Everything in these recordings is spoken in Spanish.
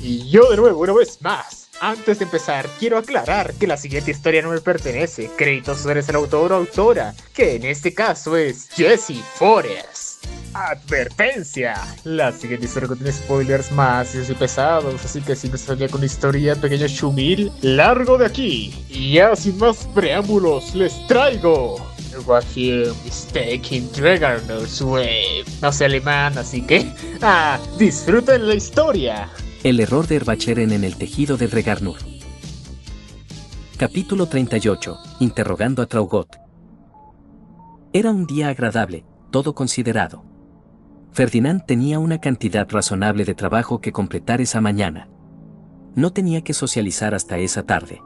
Y yo de nuevo, una vez más. Antes de empezar, quiero aclarar que la siguiente historia no me pertenece. Créditos sobre el autor o autora, que en este caso es Jessie Forrest. Advertencia: la siguiente historia contiene spoilers más y pesados, así que si me salía con historia, pequeño chumil, largo de aquí. Y ya sin más preámbulos, les traigo What You Mistake in Dragon's Way. No sé alemán, así que disfruten la historia. El error de Erbacheren en el tejido de Regarnur. Capítulo 38. Interrogando a Traugot. Era un día agradable, todo considerado. Ferdinand tenía una cantidad razonable de trabajo que completar esa mañana. No tenía que socializar hasta esa tarde.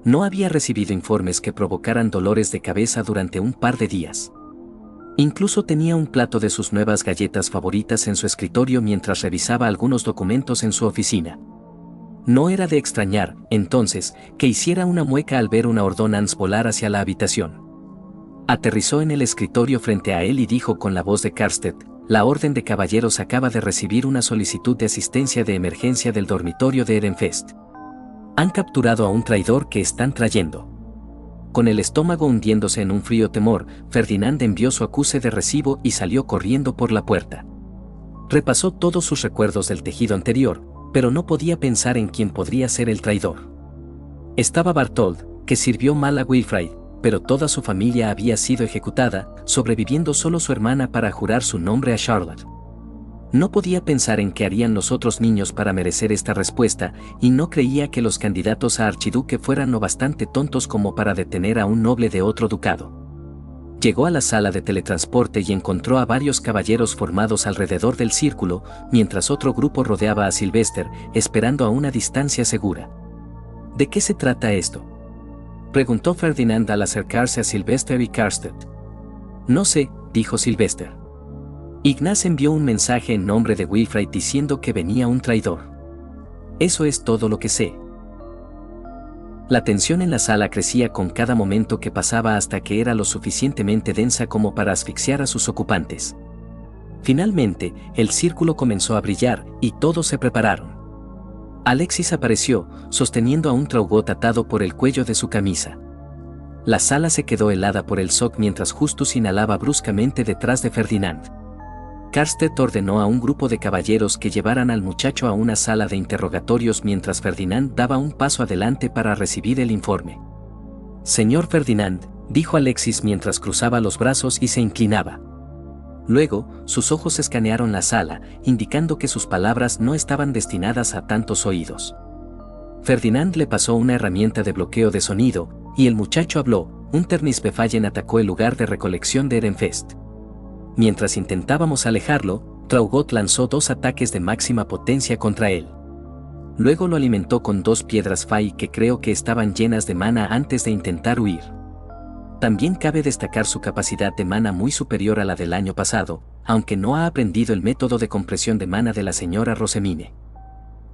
No había recibido informes que provocaran dolores de cabeza durante un par de días. Incluso tenía un plato de sus nuevas galletas favoritas en su escritorio mientras revisaba algunos documentos en su oficina. No era de extrañar, entonces, que hiciera una mueca al ver una ordonnance volar hacia la habitación. Aterrizó en el escritorio frente a él y dijo con la voz de Karstedt: la Orden de Caballeros acaba de recibir una solicitud de asistencia de emergencia del dormitorio de Ehrenfest. Han capturado a un traidor que están trayendo. Con el estómago hundiéndose en un frío temor, Ferdinand envió su acuse de recibo y salió corriendo por la puerta. Repasó todos sus recuerdos del tejido anterior, pero no podía pensar en quién podría ser el traidor. Estaba Barthold, que sirvió mal a Wilfrid, pero toda su familia había sido ejecutada, sobreviviendo solo su hermana para jurar su nombre a Charlotte. No podía pensar en qué harían los otros niños para merecer esta respuesta, y no creía que los candidatos a archiduque fueran lo bastante tontos como para detener a un noble de otro ducado. Llegó a la sala de teletransporte y encontró a varios caballeros formados alrededor del círculo, mientras otro grupo rodeaba a Sylvester, esperando a una distancia segura. ¿De qué se trata esto?, preguntó Ferdinand al acercarse a Sylvester y Karstedt. No sé, dijo Sylvester. Ignaz envió un mensaje en nombre de Wilfrid diciendo que venía un traidor. Eso es todo lo que sé. La tensión en la sala crecía con cada momento que pasaba hasta que era lo suficientemente densa como para asfixiar a sus ocupantes. Finalmente, el círculo comenzó a brillar y todos se prepararon. Alexis apareció, sosteniendo a un Traugot atado por el cuello de su camisa. La sala se quedó helada por el shock mientras Justus inhalaba bruscamente detrás de Ferdinand. Karstedt ordenó a un grupo de caballeros que llevaran al muchacho a una sala de interrogatorios mientras Ferdinand daba un paso adelante para recibir el informe. Señor Ferdinand, dijo Alexis mientras cruzaba los brazos y se inclinaba. Luego, sus ojos escanearon la sala, indicando que sus palabras no estaban destinadas a tantos oídos. Ferdinand le pasó una herramienta de bloqueo de sonido, y el muchacho habló. Un Ternisbefallen atacó el lugar de recolección de Ehrenfest. Mientras intentábamos alejarlo, Traugot lanzó 2 ataques de máxima potencia contra él. Luego lo alimentó con 2 piedras Fai que creo que estaban llenas de mana antes de intentar huir. También cabe destacar su capacidad de mana muy superior a la del año pasado, aunque no ha aprendido el método de compresión de mana de la señora Rosemine.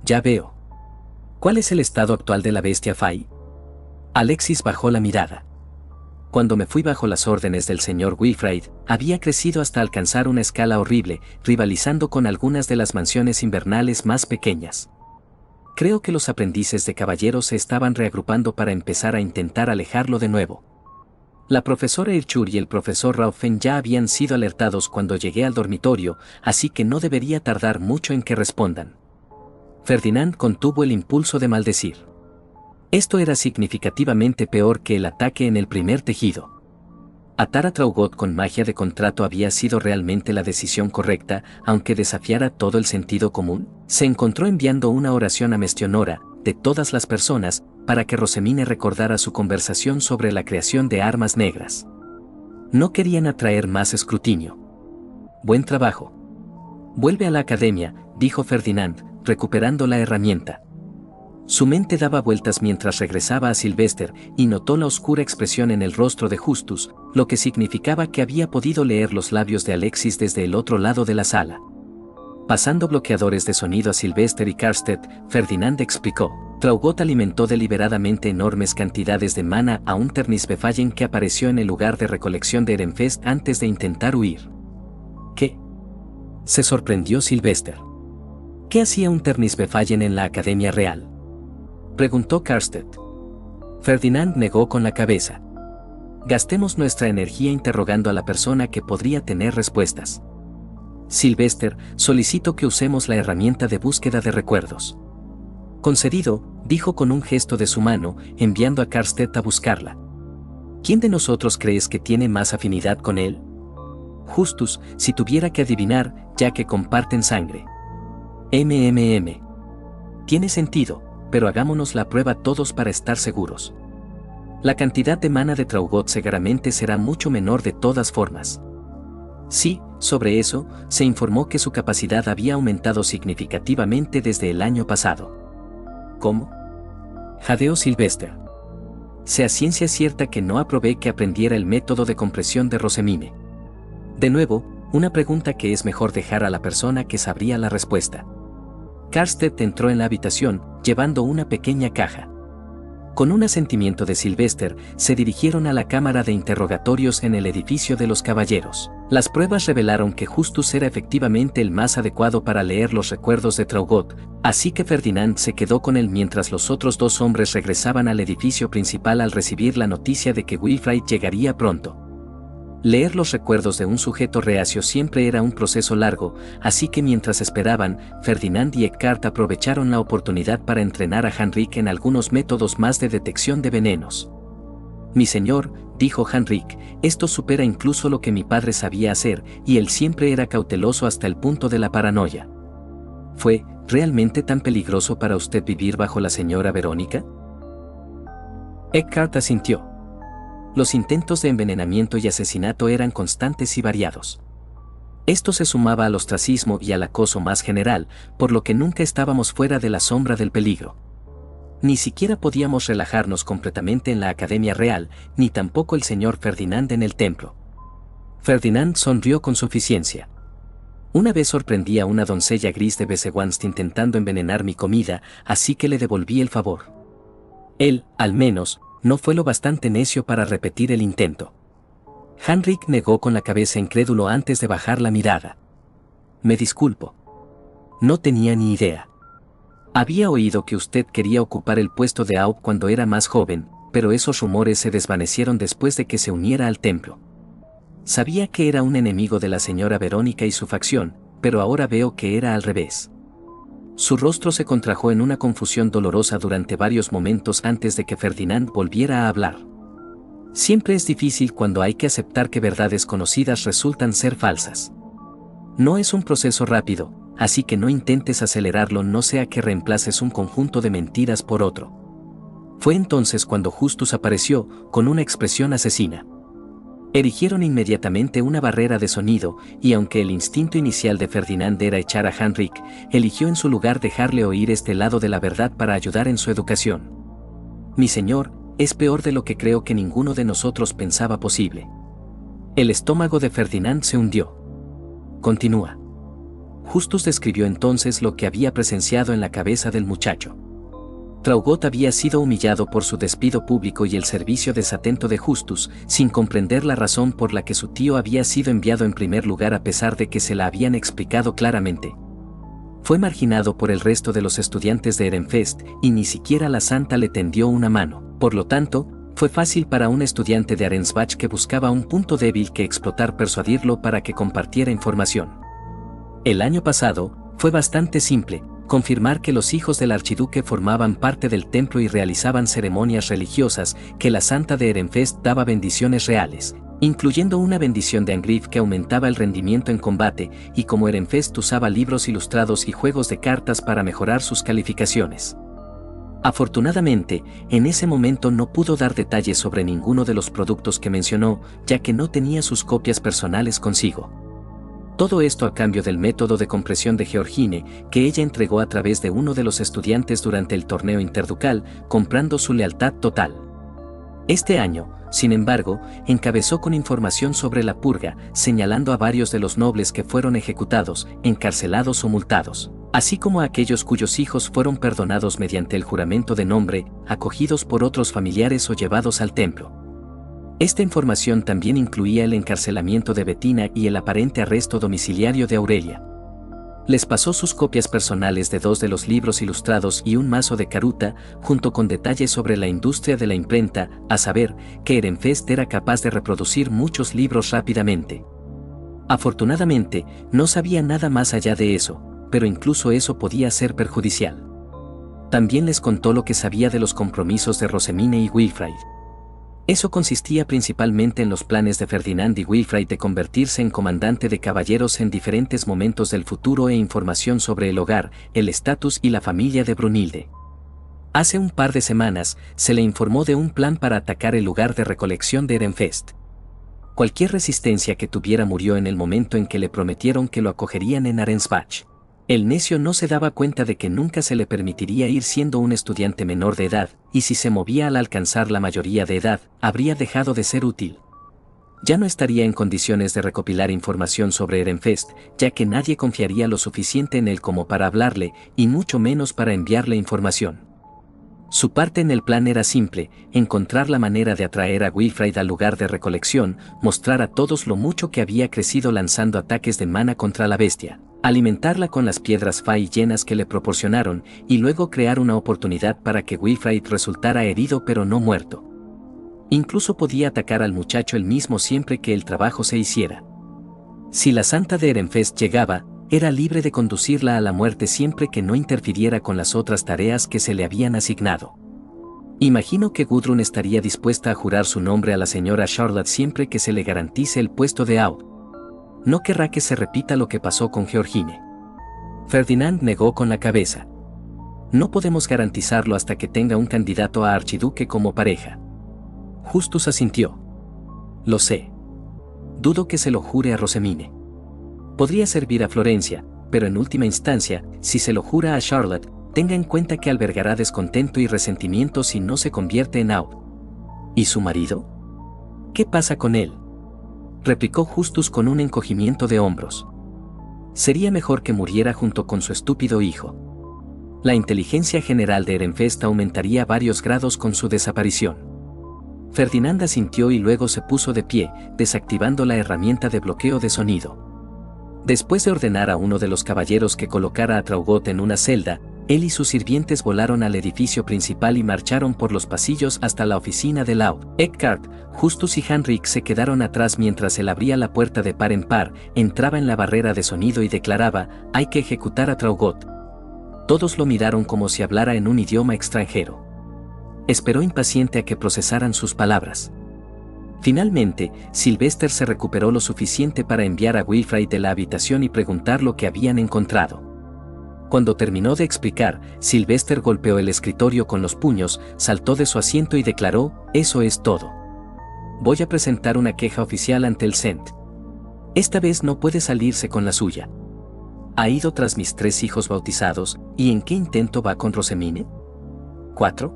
Ya veo. ¿Cuál es el estado actual de la bestia Fai? Alexis bajó la mirada. Cuando me fui bajo las órdenes del señor Wilfrid, había crecido hasta alcanzar una escala horrible, rivalizando con algunas de las mansiones invernales más pequeñas. Creo que los aprendices de caballeros se estaban reagrupando para empezar a intentar alejarlo de nuevo. La profesora Irchur y el profesor Raufen ya habían sido alertados cuando llegué al dormitorio, así que no debería tardar mucho en que respondan. Ferdinand contuvo el impulso de maldecir. Esto era significativamente peor que el ataque en el primer tejido. Atar a Traugot con magia de contrato había sido realmente la decisión correcta, aunque desafiara todo el sentido común. Se encontró enviando una oración a Mestionora, de todas las personas, para que Rosemine recordara su conversación sobre la creación de armas negras. No querían atraer más escrutinio. Buen trabajo. Vuelve a la academia, dijo Ferdinand, recuperando la herramienta. Su mente daba vueltas mientras regresaba a Sylvester y notó la oscura expresión en el rostro de Justus, lo que significaba que había podido leer los labios de Alexis desde el otro lado de la sala. Pasando bloqueadores de sonido a Sylvester y Karstedt, Ferdinand explicó: Traugot alimentó deliberadamente enormes cantidades de mana a un Ternisbefallen que apareció en el lugar de recolección de Ehrenfest antes de intentar huir. ¿Qué? Se sorprendió Sylvester. ¿Qué hacía un Ternisbefallen en la Academia Real?, preguntó Karstedt. Ferdinand negó con la cabeza. Gastemos nuestra energía interrogando a la persona que podría tener respuestas. Sylvester, solicito que usemos la herramienta de búsqueda de recuerdos. Concedido, dijo con un gesto de su mano, enviando a Karstedt a buscarla. ¿Quién de nosotros crees que tiene más afinidad con él? Justus, si tuviera que adivinar, ya que comparten sangre. Tiene sentido, pero hagámonos la prueba todos para estar seguros. La cantidad de mana de Traugot seguramente será mucho menor de todas formas. Sí, sobre eso, se informó que su capacidad había aumentado significativamente desde el año pasado. ¿Cómo? Jadeó Sylvester. Sea ciencia cierta que no aprobé que aprendiera el método de compresión de Rosemime. De nuevo, una pregunta que es mejor dejar a la persona que sabría la respuesta. Karstedt entró en la habitación, llevando una pequeña caja. Con un asentimiento de Sylvester, se dirigieron a la cámara de interrogatorios en el edificio de los caballeros. Las pruebas revelaron que Justus era efectivamente el más adecuado para leer los recuerdos de Traugot, así que Ferdinand se quedó con él mientras los otros dos hombres regresaban al edificio principal al recibir la noticia de que Wilfrid llegaría pronto. Leer los recuerdos de un sujeto reacio siempre era un proceso largo, así que mientras esperaban, Ferdinand y Eckhart aprovecharon la oportunidad para entrenar a Henrik en algunos métodos más de detección de venenos. Mi señor, dijo Henrik, esto supera incluso lo que mi padre sabía hacer, y él siempre era cauteloso hasta el punto de la paranoia. ¿Fue realmente tan peligroso para usted vivir bajo la señora Verónica? Eckhart asintió. Los intentos de envenenamiento y asesinato eran constantes y variados. Esto se sumaba al ostracismo y al acoso más general, por lo que nunca estábamos fuera de la sombra del peligro. Ni siquiera podíamos relajarnos completamente en la Academia Real, ni tampoco el señor Ferdinand en el templo. Ferdinand sonrió con suficiencia. Una vez sorprendí a una doncella gris de Besewanst intentando envenenar mi comida, así que le devolví el favor. Él, al menos, no fue lo bastante necio para repetir el intento. Henrik negó con la cabeza incrédulo antes de bajar la mirada. Me disculpo. No tenía ni idea. Había oído que usted quería ocupar el puesto de Aub cuando era más joven, pero esos rumores se desvanecieron después de que se uniera al templo. Sabía que era un enemigo de la señora Verónica y su facción, pero ahora veo que era al revés. Su rostro se contrajo en una confusión dolorosa durante varios momentos antes de que Ferdinand volviera a hablar. Siempre es difícil cuando hay que aceptar que verdades conocidas resultan ser falsas. No es un proceso rápido, así que no intentes acelerarlo, no sea que reemplaces un conjunto de mentiras por otro. Fue entonces cuando Justus apareció, con una expresión asesina. Erigieron inmediatamente una barrera de sonido, y aunque el instinto inicial de Ferdinand era echar a Henrik, eligió en su lugar dejarle oír este lado de la verdad para ayudar en su educación. Mi señor, es peor de lo que creo que ninguno de nosotros pensaba posible. El estómago de Ferdinand se hundió. Continúa. Justus describió entonces lo que había presenciado en la cabeza del muchacho. Traugot había sido humillado por su despido público y el servicio desatento de Justus, sin comprender la razón por la que su tío había sido enviado en primer lugar a pesar de que se la habían explicado claramente. Fue marginado por el resto de los estudiantes de Ehrenfest y ni siquiera la santa le tendió una mano. Por lo tanto, fue fácil para un estudiante de Arensbach que buscaba un punto débil que explotar persuadirlo para que compartiera información. El año pasado, fue bastante simple. Confirmar que los hijos del archiduque formaban parte del templo y realizaban ceremonias religiosas, que la santa de Ehrenfest daba bendiciones reales, incluyendo una bendición de Angrif que aumentaba el rendimiento en combate, y como Ehrenfest usaba libros ilustrados y juegos de cartas para mejorar sus calificaciones. Afortunadamente, en ese momento no pudo dar detalles sobre ninguno de los productos que mencionó, ya que no tenía sus copias personales consigo. Todo esto a cambio del método de compresión de Georgine, que ella entregó a través de uno de los estudiantes durante el torneo interducal, comprando su lealtad total. Este año, sin embargo, encabezó con información sobre la purga, señalando a varios de los nobles que fueron ejecutados, encarcelados o multados, así como a aquellos cuyos hijos fueron perdonados mediante el juramento de nombre, acogidos por otros familiares o llevados al templo. Esta información también incluía el encarcelamiento de Bettina y el aparente arresto domiciliario de Aurelia. Les pasó sus copias personales de 2 de los libros ilustrados y un mazo de caruta, junto con detalles sobre la industria de la imprenta, a saber, que Ehrenfest era capaz de reproducir muchos libros rápidamente. Afortunadamente, no sabía nada más allá de eso, pero incluso eso podía ser perjudicial. También les contó lo que sabía de los compromisos de Rosamine y Wilfrid. Eso consistía principalmente en los planes de Ferdinand y Wilfrid de convertirse en comandante de caballeros en diferentes momentos del futuro e información sobre el hogar, el estatus y la familia de Brunhilde. Hace un par de semanas, se le informó de un plan para atacar el lugar de recolección de Ehrenfest. Cualquier resistencia que tuviera murió en el momento en que le prometieron que lo acogerían en Arensbach. El necio no se daba cuenta de que nunca se le permitiría ir siendo un estudiante menor de edad, y si se movía al alcanzar la mayoría de edad, habría dejado de ser útil. Ya no estaría en condiciones de recopilar información sobre Ehrenfest, ya que nadie confiaría lo suficiente en él como para hablarle, y mucho menos para enviarle información. Su parte en el plan era simple: encontrar la manera de atraer a Wilfrid al lugar de recolección, mostrar a todos lo mucho que había crecido lanzando ataques de mana contra la bestia, alimentarla con las piedras Fai llenas que le proporcionaron, y luego crear una oportunidad para que Wilfrid resultara herido pero no muerto. Incluso podía atacar al muchacho él mismo siempre que el trabajo se hiciera. Si la Santa de Ehrenfest llegaba, era libre de conducirla a la muerte siempre que no interfiriera con las otras tareas que se le habían asignado. Imagino que Gudrun estaría dispuesta a jurar su nombre a la señora Charlotte siempre que se le garantice el puesto de Aud. No querrá que se repita lo que pasó con Georgine. Ferdinand negó con la cabeza. No podemos garantizarlo hasta que tenga un candidato a archiduque como pareja. Justus asintió. Lo sé. Dudo que se lo jure a Rosamine. Podría servir a Florencia, pero en última instancia, si se lo jura a Charlotte, tenga en cuenta que albergará descontento y resentimiento si no se convierte en Aud. ¿Y su marido? ¿Qué pasa con él?, replicó Justus con un encogimiento de hombros. Sería mejor que muriera junto con su estúpido hijo. La inteligencia general de Ehrenfest aumentaría varios grados con su desaparición. Ferdinand asintió y luego se puso de pie, desactivando la herramienta de bloqueo de sonido. Después de ordenar a uno de los caballeros que colocara a Traugot en una celda, él y sus sirvientes volaron al edificio principal y marcharon por los pasillos hasta la oficina de Laud. Eckhart, Justus y Henrik se quedaron atrás mientras él abría la puerta de par en par, entraba en la barrera de sonido y declaraba: «Hay que ejecutar a Traugot». Todos lo miraron como si hablara en un idioma extranjero. Esperó impaciente a que procesaran sus palabras. Finalmente, Sylvester se recuperó lo suficiente para enviar a Wilfrid de la habitación y preguntar lo que habían encontrado. Cuando terminó de explicar, Sylvester golpeó el escritorio con los puños, saltó de su asiento y declaró: «Eso es todo. Voy a presentar una queja oficial ante el Sent. Esta vez no puede salirse con la suya. Ha ido tras mis 3 hijos bautizados, ¿y en qué intento va con Rosamine? ¿4?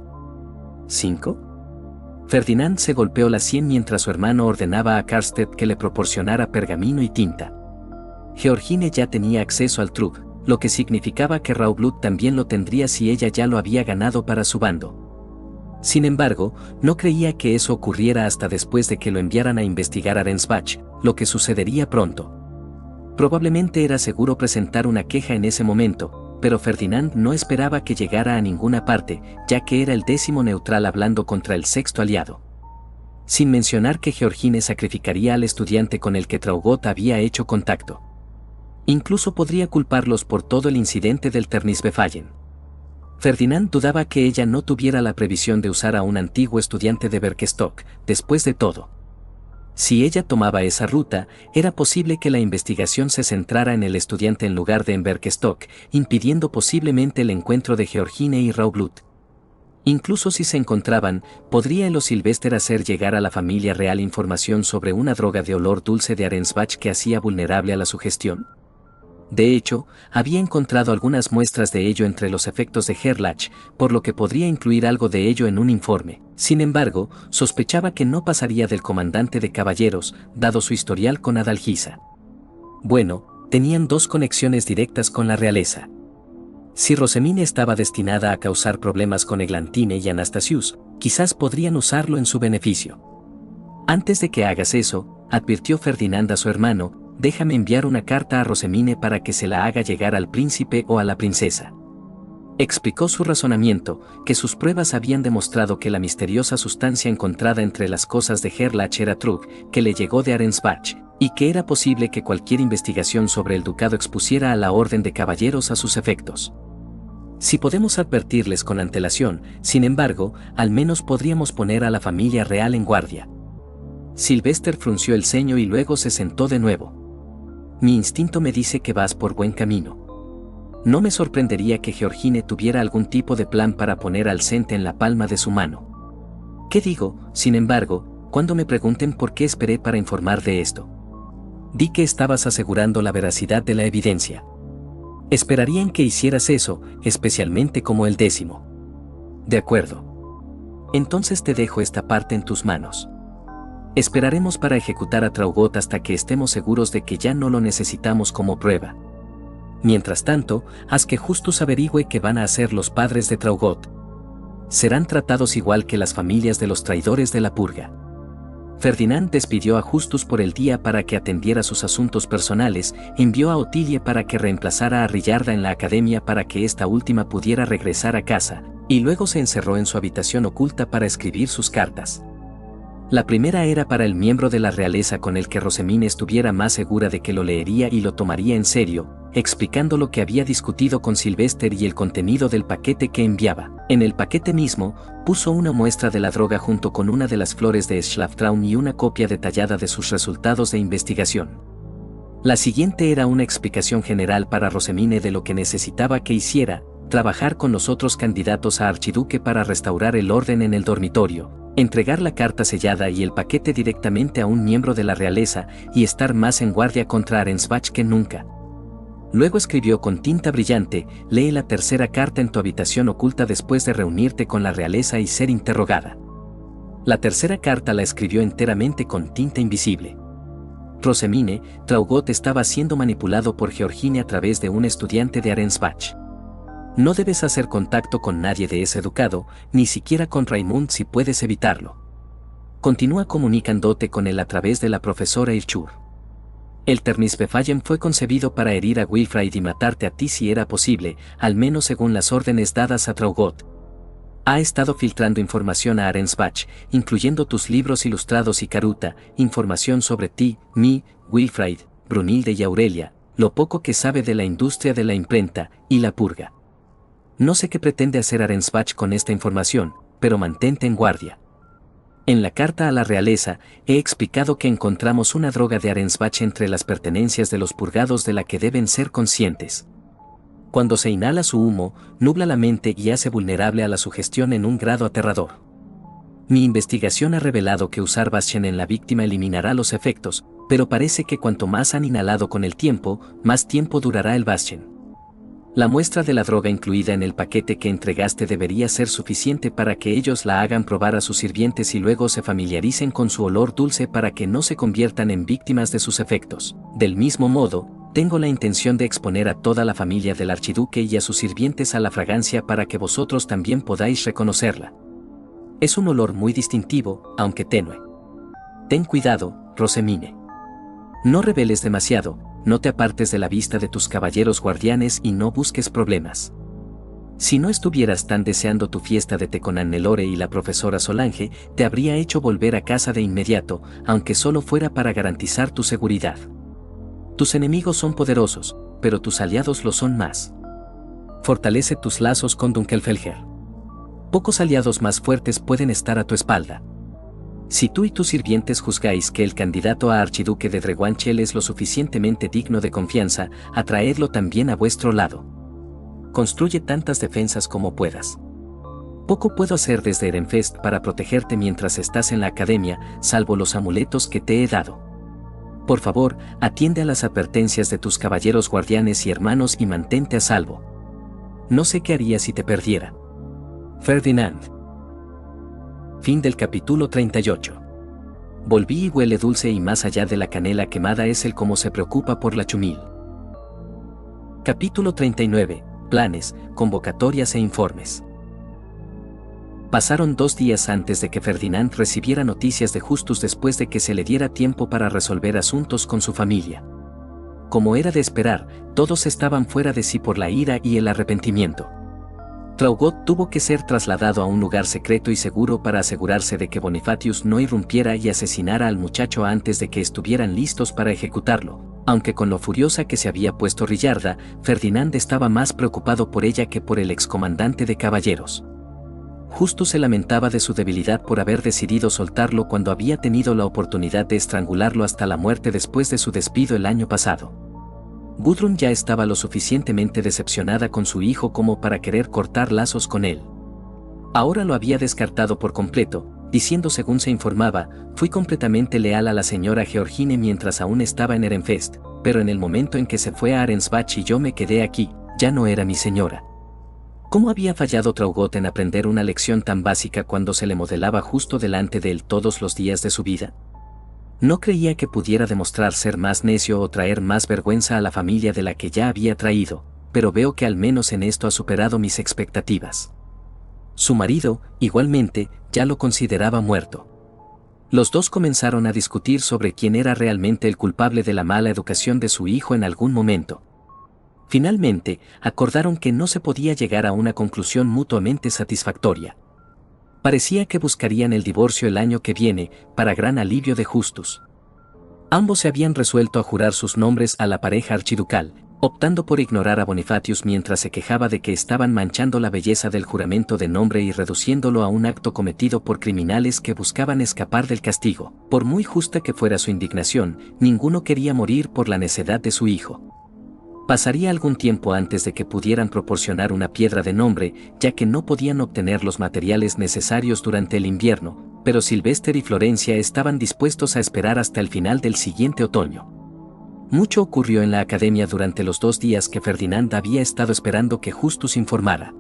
¿5? Ferdinand se golpeó la sien mientras su hermano ordenaba a Karstedt que le proporcionara pergamino y tinta. Georgine ya tenía acceso al Trub, lo que significaba que Raublut también lo tendría si ella ya lo había ganado para su bando. Sin embargo, no creía que eso ocurriera hasta después de que lo enviaran a investigar a Arensbach, lo que sucedería pronto. Probablemente era seguro presentar una queja en ese momento, pero Ferdinand no esperaba que llegara a ninguna parte, ya que era el 10º neutral hablando contra el 6º aliado. Sin mencionar que Georgine sacrificaría al estudiante con el que Traugot había hecho contacto. Incluso podría culparlos por todo el incidente del Ternisbefallen. Ferdinand dudaba que ella no tuviera la previsión de usar a un antiguo estudiante de Berkestock, después de todo. Si ella tomaba esa ruta, era posible que la investigación se centrara en el estudiante en lugar de en Berkestock, impidiendo posiblemente el encuentro de Georgine y Raublut. Incluso si se encontraban, ¿podría el Sylvester hacer llegar a la familia real información sobre una droga de olor dulce de Arensbach que hacía vulnerable a la sugestión? De hecho, había encontrado algunas muestras de ello entre los efectos de Gerlach, por lo que podría incluir algo de ello en un informe. Sin embargo, sospechaba que no pasaría del comandante de caballeros, dado su historial con Adalgisa. Bueno, tenían 2 conexiones directas con la realeza. Si Rosamine estaba destinada a causar problemas con Eglantine y Anastasius, quizás podrían usarlo en su beneficio. Antes de que hagas eso, advirtió Ferdinand a su hermano, déjame enviar una carta a Rosemine para que se la haga llegar al príncipe o a la princesa. Explicó su razonamiento, que sus pruebas habían demostrado que la misteriosa sustancia encontrada entre las cosas de Gerlach era Trug, que le llegó de Arensbach, y que era posible que cualquier investigación sobre el ducado expusiera a la orden de caballeros a sus efectos. Si podemos advertirles con antelación, sin embargo, al menos podríamos poner a la familia real en guardia. Sylvester frunció el ceño y luego se sentó de nuevo. Mi instinto me dice que vas por buen camino. No me sorprendería que Georgine tuviera algún tipo de plan para poner al Cente en la palma de su mano. ¿Qué digo, sin embargo, cuando me pregunten por qué esperé para informar de esto? Di que estabas asegurando la veracidad de la evidencia. Esperarían que hicieras eso, especialmente como el 10º. De acuerdo. Entonces te dejo esta parte en tus manos. Esperaremos para ejecutar a Traugot hasta que estemos seguros de que ya no lo necesitamos como prueba. Mientras tanto, haz que Justus averigüe qué van a hacer los padres de Traugot. Serán tratados igual que las familias de los traidores de la purga. Ferdinand despidió a Justus por el día para que atendiera sus asuntos personales, envió a Otilie para que reemplazara a Rillarda en la academia para que esta última pudiera regresar a casa, y luego se encerró en su habitación oculta para escribir sus cartas. La primera era para el miembro de la realeza con el que Rosemine estuviera más segura de que lo leería y lo tomaría en serio, explicando lo que había discutido con Sylvester y el contenido del paquete que enviaba. En el paquete mismo, puso una muestra de la droga junto con una de las flores de Schlaftraum y una copia detallada de sus resultados de investigación. La siguiente era una explicación general para Rosemine de lo que necesitaba que hiciera, trabajar con los otros candidatos a archiduque para restaurar el orden en el dormitorio, entregar la carta sellada y el paquete directamente a un miembro de la realeza y estar más en guardia contra Arensbach que nunca. Luego escribió con tinta brillante: lee la tercera carta en tu habitación oculta después de reunirte con la realeza y ser interrogada. La tercera carta la escribió enteramente con tinta invisible. Rosemine, Traugot estaba siendo manipulado por Georgine a través de un estudiante de Arensbach. No debes hacer contacto con nadie de ese ducado, ni siquiera con Raimund si puedes evitarlo. Continúa comunicándote con él a través de la profesora Irchur. El Ternisbefallen fue concebido para herir a Wilfrid y matarte a ti si era posible, al menos según las órdenes dadas a Traugot. Ha estado filtrando información a Arensbach, incluyendo tus libros ilustrados y Caruta, información sobre ti, mí, Wilfrid, Brunilde y Aurelia, lo poco que sabe de la industria de la imprenta y la purga. No sé qué pretende hacer Arensbach con esta información, pero mantente en guardia. En la carta a la realeza, he explicado que encontramos una droga de Arensbach entre las pertenencias de los purgados de la que deben ser conscientes. Cuando se inhala su humo, nubla la mente y hace vulnerable a la sugestión en un grado aterrador. Mi investigación ha revelado que usar Bastian en la víctima eliminará los efectos, pero parece que cuanto más han inhalado con el tiempo, más tiempo durará el Bastian. La muestra de la droga incluida en el paquete que entregaste debería ser suficiente para que ellos la hagan probar a sus sirvientes y luego se familiaricen con su olor dulce para que no se conviertan en víctimas de sus efectos. Del mismo modo, tengo la intención de exponer a toda la familia del archiduque y a sus sirvientes a la fragancia para que vosotros también podáis reconocerla. Es un olor muy distintivo, aunque tenue. Ten cuidado, Rosemine. No reveles demasiado, no te apartes de la vista de tus caballeros guardianes y no busques problemas. Si no estuvieras tan deseando tu fiesta de té con Annelore y la profesora Solange, te habría hecho volver a casa de inmediato, aunque solo fuera para garantizar tu seguridad. Tus enemigos son poderosos, pero tus aliados lo son más. Fortalece tus lazos con Dunkelfelger. Pocos aliados más fuertes pueden estar a tu espalda. Si tú y tus sirvientes juzgáis que el candidato a archiduque de Drewanchel es lo suficientemente digno de confianza, atraedlo también a vuestro lado. Construye tantas defensas como puedas. Poco puedo hacer desde Ehrenfest para protegerte mientras estás en la academia, salvo los amuletos que te he dado. Por favor, atiende a las advertencias de tus caballeros guardianes y hermanos y mantente a salvo. No sé qué haría si te perdiera. Ferdinand. Fin del capítulo 38. Volví y huele dulce y más allá de la canela quemada es el cómo se preocupa por la chumil. Capítulo 39. Planes, convocatorias e informes. Pasaron 2 días antes de que Ferdinand recibiera noticias de Justus después de que se le diera tiempo para resolver asuntos con su familia. Como era de esperar, todos estaban fuera de sí por la ira y el arrepentimiento. Traugott tuvo que ser trasladado a un lugar secreto y seguro para asegurarse de que Bonifatius no irrumpiera y asesinara al muchacho antes de que estuvieran listos para ejecutarlo. Aunque con lo furiosa que se había puesto Rillarda, Ferdinand estaba más preocupado por ella que por el excomandante de caballeros. Justus se lamentaba de su debilidad por haber decidido soltarlo cuando había tenido la oportunidad de estrangularlo hasta la muerte después de su despido el año pasado. Gudrun ya estaba lo suficientemente decepcionada con su hijo como para querer cortar lazos con él. Ahora lo había descartado por completo, diciendo según se informaba, fui completamente leal a la señora Georgine mientras aún estaba en Ehrenfest, pero en el momento en que se fue a Arensbach y yo me quedé aquí, ya no era mi señora. ¿Cómo había fallado Traugott en aprender una lección tan básica cuando se le modelaba justo delante de él todos los días de su vida? No creía que pudiera demostrar ser más necio o traer más vergüenza a la familia de la que ya había traído, pero veo que al menos en esto ha superado mis expectativas. Su marido, igualmente, ya lo consideraba muerto. Los dos comenzaron a discutir sobre quién era realmente el culpable de la mala educación de su hijo en algún momento. Finalmente, acordaron que no se podía llegar a una conclusión mutuamente satisfactoria. Parecía que buscarían el divorcio el año que viene, para gran alivio de Justus. Ambos se habían resuelto a jurar sus nombres a la pareja archiducal, optando por ignorar a Bonifatius mientras se quejaba de que estaban manchando la belleza del juramento de nombre y reduciéndolo a un acto cometido por criminales que buscaban escapar del castigo. Por muy justa que fuera su indignación, ninguno quería morir por la necedad de su hijo. Pasaría algún tiempo antes de que pudieran proporcionar una piedra de nombre, ya que no podían obtener los materiales necesarios durante el invierno, pero Sylvester y Florencia estaban dispuestos a esperar hasta el final del siguiente otoño. Mucho ocurrió en la academia durante los 2 días que Ferdinand había estado esperando que Justus informara.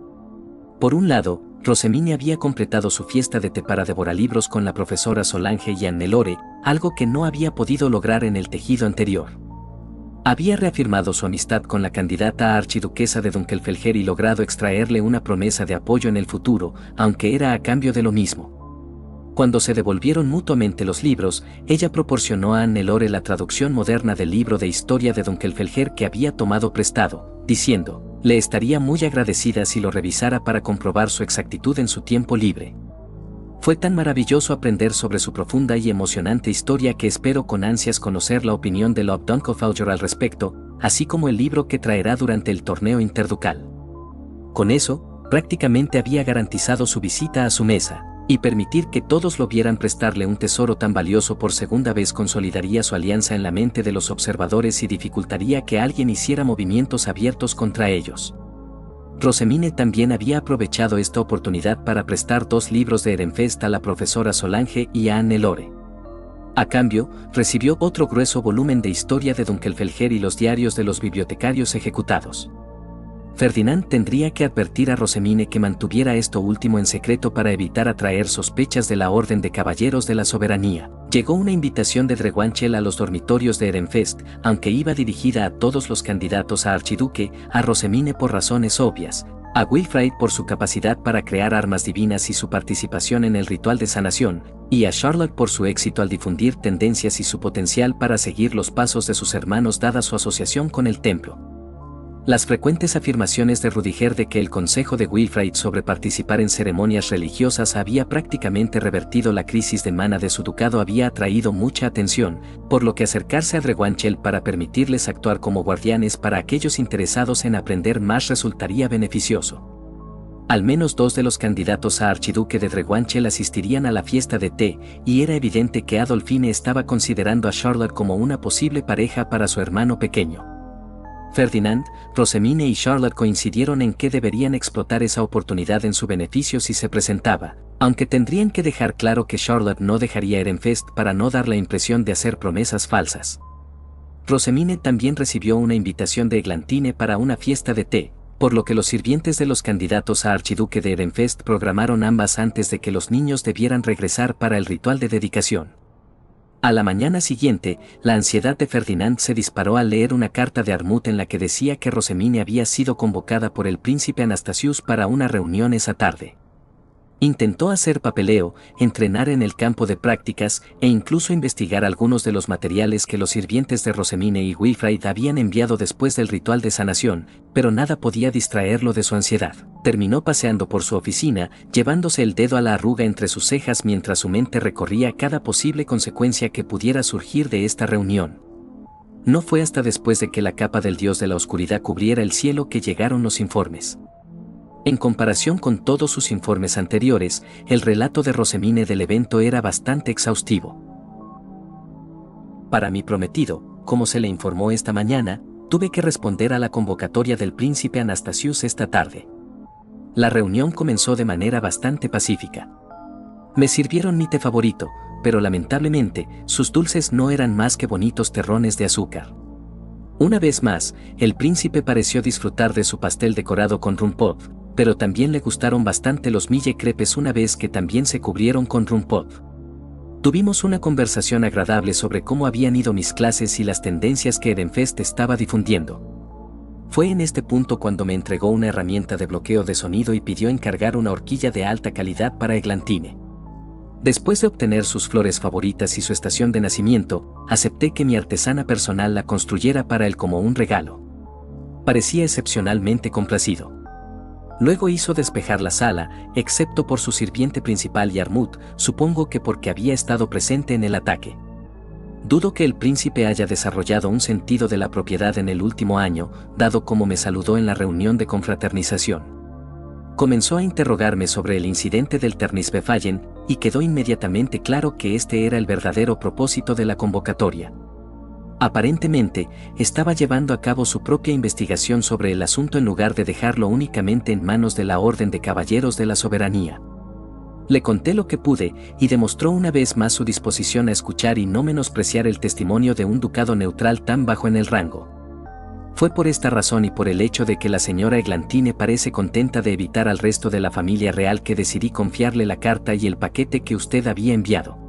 Por un lado, Rosemini había completado su fiesta de té para devoralibros con la profesora Solange y Hannelore, algo que no había podido lograr en el tejido anterior. Había reafirmado su amistad con la candidata a archiduquesa de Dunkelfelger y logrado extraerle una promesa de apoyo en el futuro, aunque era a cambio de lo mismo. Cuando se devolvieron mutuamente los libros, ella proporcionó a Hannelore la traducción moderna del libro de historia de Dunkelfelger que había tomado prestado, diciendo, le estaría muy agradecida si lo revisara para comprobar su exactitud en su tiempo libre. Fue tan maravilloso aprender sobre su profunda y emocionante historia que espero con ansias conocer la opinión de Lord Dunkelfelger al respecto, así como el libro que traerá durante el torneo interducal. Con eso, prácticamente había garantizado su visita a su mesa, y permitir que todos lo vieran prestarle un tesoro tan valioso por segunda vez consolidaría su alianza en la mente de los observadores y dificultaría que alguien hiciera movimientos abiertos contra ellos. Rosemine también había aprovechado esta oportunidad para prestar 2 libros de Ehrenfest a la profesora Solange y a Hannelore. A cambio, recibió otro grueso volumen de historia de Dunkelfelger y los diarios de los bibliotecarios ejecutados. Ferdinand tendría que advertir a Rosemine que mantuviera esto último en secreto para evitar atraer sospechas de la Orden de Caballeros de la Soberanía. Llegó una invitación de Drewanchel a los dormitorios de Ehrenfest, aunque iba dirigida a todos los candidatos a archiduque, a Rosemine por razones obvias, a Wilfrid por su capacidad para crear armas divinas y su participación en el ritual de sanación, y a Charlotte por su éxito al difundir tendencias y su potencial para seguir los pasos de sus hermanos dada su asociación con el templo. Las frecuentes afirmaciones de Rudiger de que el consejo de Wilfrid sobre participar en ceremonias religiosas había prácticamente revertido la crisis de mana de su ducado había atraído mucha atención, por lo que acercarse a Drewanchel para permitirles actuar como guardianes para aquellos interesados en aprender más resultaría beneficioso. Al menos 2 de los candidatos a archiduque de Drewanchel asistirían a la fiesta de té, y era evidente que Adolfine estaba considerando a Charlotte como una posible pareja para su hermano pequeño. Ferdinand, Rosemine y Charlotte coincidieron en que deberían explotar esa oportunidad en su beneficio si se presentaba, aunque tendrían que dejar claro que Charlotte no dejaría Ehrenfest para no dar la impresión de hacer promesas falsas. Rosemine también recibió una invitación de Eglantine para una fiesta de té, por lo que los sirvientes de los candidatos a archiduque de Ehrenfest programaron ambas antes de que los niños debieran regresar para el ritual de dedicación. A la mañana siguiente, la ansiedad de Ferdinand se disparó al leer una carta de Armut en la que decía que Rosemine había sido convocada por el príncipe Anastasius para una reunión esa tarde. Intentó hacer papeleo, entrenar en el campo de prácticas e incluso investigar algunos de los materiales que los sirvientes de Rosemine y Wilfrid habían enviado después del ritual de sanación, pero nada podía distraerlo de su ansiedad. Terminó paseando por su oficina, llevándose el dedo a la arruga entre sus cejas mientras su mente recorría cada posible consecuencia que pudiera surgir de esta reunión. No fue hasta después de que la capa del dios de la oscuridad cubriera el cielo que llegaron los informes. En comparación con todos sus informes anteriores, el relato de Rosemine del evento era bastante exhaustivo. Para mi prometido, como se le informó esta mañana, tuve que responder a la convocatoria del príncipe Anastasius esta tarde. La reunión comenzó de manera bastante pacífica. Me sirvieron mi té favorito, pero lamentablemente, sus dulces no eran más que bonitos terrones de azúcar. Una vez más, el príncipe pareció disfrutar de su pastel decorado con rumpot, pero también le gustaron bastante los mille crepes una vez que también se cubrieron con rumpot. Tuvimos una conversación agradable sobre cómo habían ido mis clases y las tendencias que Edenfest estaba difundiendo. Fue en este punto cuando me entregó una herramienta de bloqueo de sonido y pidió encargar una horquilla de alta calidad para Eglantine. Después de obtener sus flores favoritas y su estación de nacimiento, acepté que mi artesana personal la construyera para él como un regalo. Parecía excepcionalmente complacido. Luego hizo despejar la sala, excepto por su sirviente principal Yarmut, supongo que porque había estado presente en el ataque. Dudo que el príncipe haya desarrollado un sentido de la propiedad en el último año, dado como me saludó en la reunión de confraternización. Comenzó a interrogarme sobre el incidente del Ternisbefallen, y quedó inmediatamente claro que este era el verdadero propósito de la convocatoria. Aparentemente, estaba llevando a cabo su propia investigación sobre el asunto en lugar de dejarlo únicamente en manos de la Orden de Caballeros de la Soberanía. Le conté lo que pude, y demostró una vez más su disposición a escuchar y no menospreciar el testimonio de un ducado neutral tan bajo en el rango. Fue por esta razón y por el hecho de que la señora Eglantine parece contenta de evitar al resto de la familia real que decidí confiarle la carta y el paquete que usted había enviado.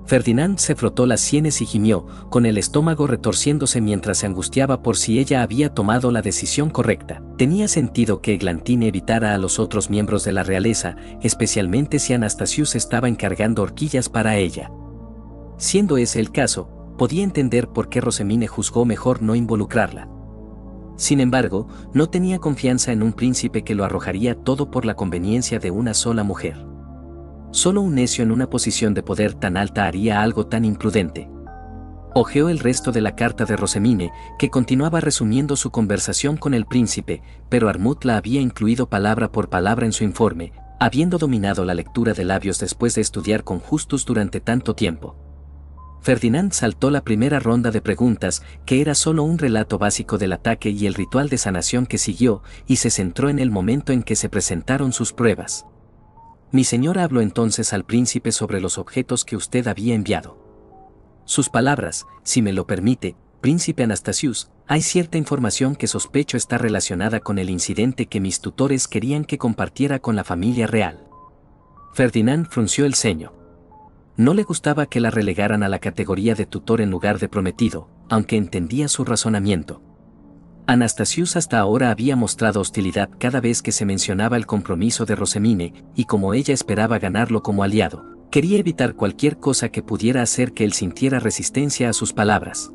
Ferdinand se frotó las sienes y gimió, con el estómago retorciéndose mientras se angustiaba por si ella había tomado la decisión correcta. Tenía sentido que Eglantine evitara a los otros miembros de la realeza, especialmente si Anastasius estaba encargando horquillas para ella. Siendo ese el caso, podía entender por qué Rosemine juzgó mejor no involucrarla. Sin embargo, no tenía confianza en un príncipe que lo arrojaría todo por la conveniencia de una sola mujer. Solo un necio en una posición de poder tan alta haría algo tan imprudente. Hojeó el resto de la carta de Rosemine, que continuaba resumiendo su conversación con el príncipe, pero Armut la había incluido palabra por palabra en su informe, habiendo dominado la lectura de labios después de estudiar con Justus durante tanto tiempo. Ferdinand saltó la primera ronda de preguntas, que era solo un relato básico del ataque y el ritual de sanación que siguió, y se centró en el momento en que se presentaron sus pruebas. Mi señora habló entonces al príncipe sobre los objetos que usted había enviado. Sus palabras, si me lo permite, príncipe Anastasius, hay cierta información que sospecho está relacionada con el incidente que mis tutores querían que compartiera con la familia real. Ferdinand frunció el ceño. No le gustaba que la relegaran a la categoría de tutor en lugar de prometido, aunque entendía su razonamiento. Anastasius hasta ahora había mostrado hostilidad cada vez que se mencionaba el compromiso de Rosemine, y como ella esperaba ganarlo como aliado, quería evitar cualquier cosa que pudiera hacer que él sintiera resistencia a sus palabras.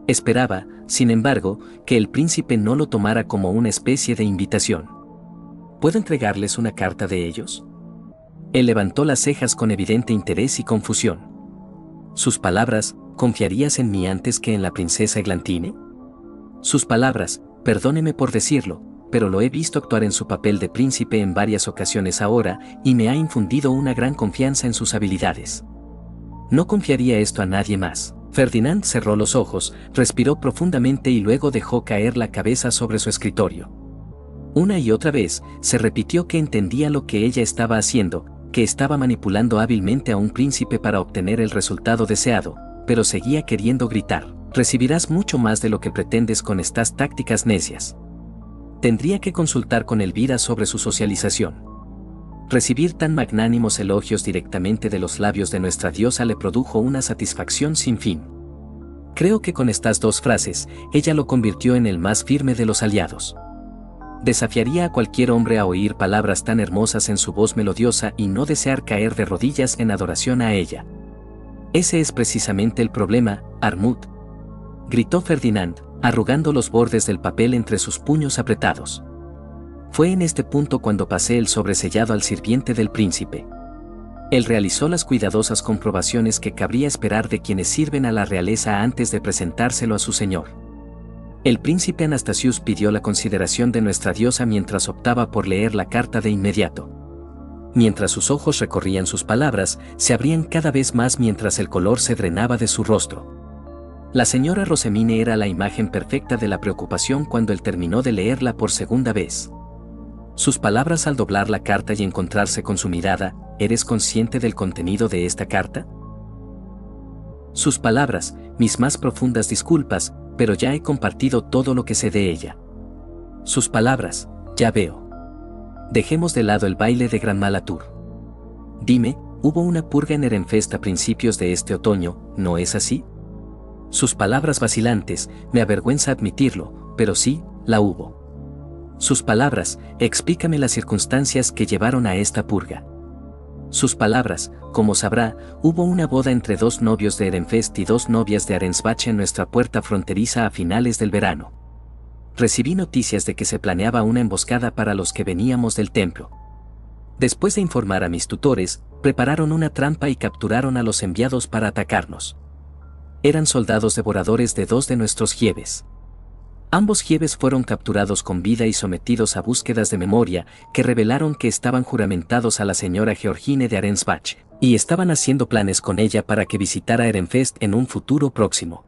Esperaba, sin embargo, que el príncipe no lo tomara como una especie de invitación. ¿Puedo entregarles una carta de ellos? Él levantó las cejas con evidente interés y confusión. Sus palabras, ¿confiarías en mí antes que en la princesa Eglantine? Sus palabras, perdóneme por decirlo, pero lo he visto actuar en su papel de príncipe en varias ocasiones ahora y me ha infundido una gran confianza en sus habilidades. No confiaría esto a nadie más. Ferdinand cerró los ojos, respiró profundamente y luego dejó caer la cabeza sobre su escritorio. Una y otra vez, se repitió que entendía lo que ella estaba haciendo, que estaba manipulando hábilmente a un príncipe para obtener el resultado deseado, pero seguía queriendo gritar. Recibirás mucho más de lo que pretendes con estas tácticas necias. Tendría que consultar con Elvira sobre su socialización. Recibir tan magnánimos elogios directamente de los labios de nuestra diosa le produjo una satisfacción sin fin. Creo que con estas dos frases, ella lo convirtió en el más firme de los aliados. Desafiaría a cualquier hombre a oír palabras tan hermosas en su voz melodiosa y no desear caer de rodillas en adoración a ella. Ese es precisamente el problema, Armud, gritó Ferdinand, arrugando los bordes del papel entre sus puños apretados. Fue en este punto cuando pasé el sobresellado al sirviente del príncipe. Él realizó las cuidadosas comprobaciones que cabría esperar de quienes sirven a la realeza antes de presentárselo a su señor. El príncipe Anastasius pidió la consideración de nuestra diosa mientras optaba por leer la carta de inmediato. Mientras sus ojos recorrían sus palabras, se abrían cada vez más mientras el color se drenaba de su rostro. La señora Rosemine era la imagen perfecta de la preocupación cuando él terminó de leerla por segunda vez. Sus palabras al doblar la carta y encontrarse con su mirada, ¿eres consciente del contenido de esta carta? Sus palabras, mis más profundas disculpas, pero ya he compartido todo lo que sé de ella. Sus palabras, ya veo. Dejemos de lado el baile de Gran Malatour. Dime, hubo una purga en Ehrenfest a principios de este otoño, ¿no es así? Sus palabras vacilantes, me avergüenza admitirlo, pero sí, la hubo. Sus palabras, explícame las circunstancias que llevaron a esta purga. Sus palabras, como sabrá, hubo una boda entre 2 novios de Ehrenfest y 2 novias de Arensbach en nuestra puerta fronteriza a finales del verano. Recibí noticias de que se planeaba una emboscada para los que veníamos del templo. Después de informar a mis tutores, prepararon una trampa y capturaron a los enviados para atacarnos. Eran soldados devoradores de 2 de nuestros jieves. Ambos jieves fueron capturados con vida y sometidos a búsquedas de memoria que revelaron que estaban juramentados a la señora Georgine de Arensbach, y estaban haciendo planes con ella para que visitara Ehrenfest en un futuro próximo.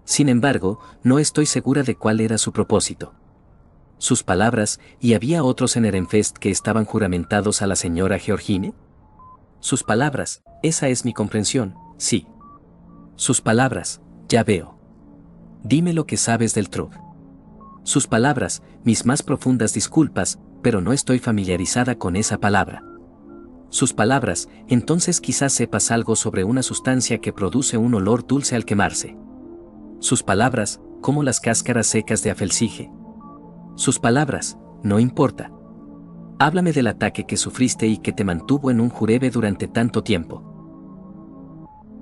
Sin embargo, no estoy segura de cuál era su propósito. Sus palabras, ¿y había otros en Ehrenfest que estaban juramentados a la señora Georgine? Sus palabras, esa es mi comprensión, sí. Sus palabras, ya veo. Dime lo que sabes del Trug. Sus palabras, mis más profundas disculpas, pero no estoy familiarizada con esa palabra. Sus palabras, entonces quizás sepas algo sobre una sustancia que produce un olor dulce al quemarse. Sus palabras, como las cáscaras secas de afelsige. Sus palabras, no importa. Háblame del ataque que sufriste y que te mantuvo en un jurebe durante tanto tiempo.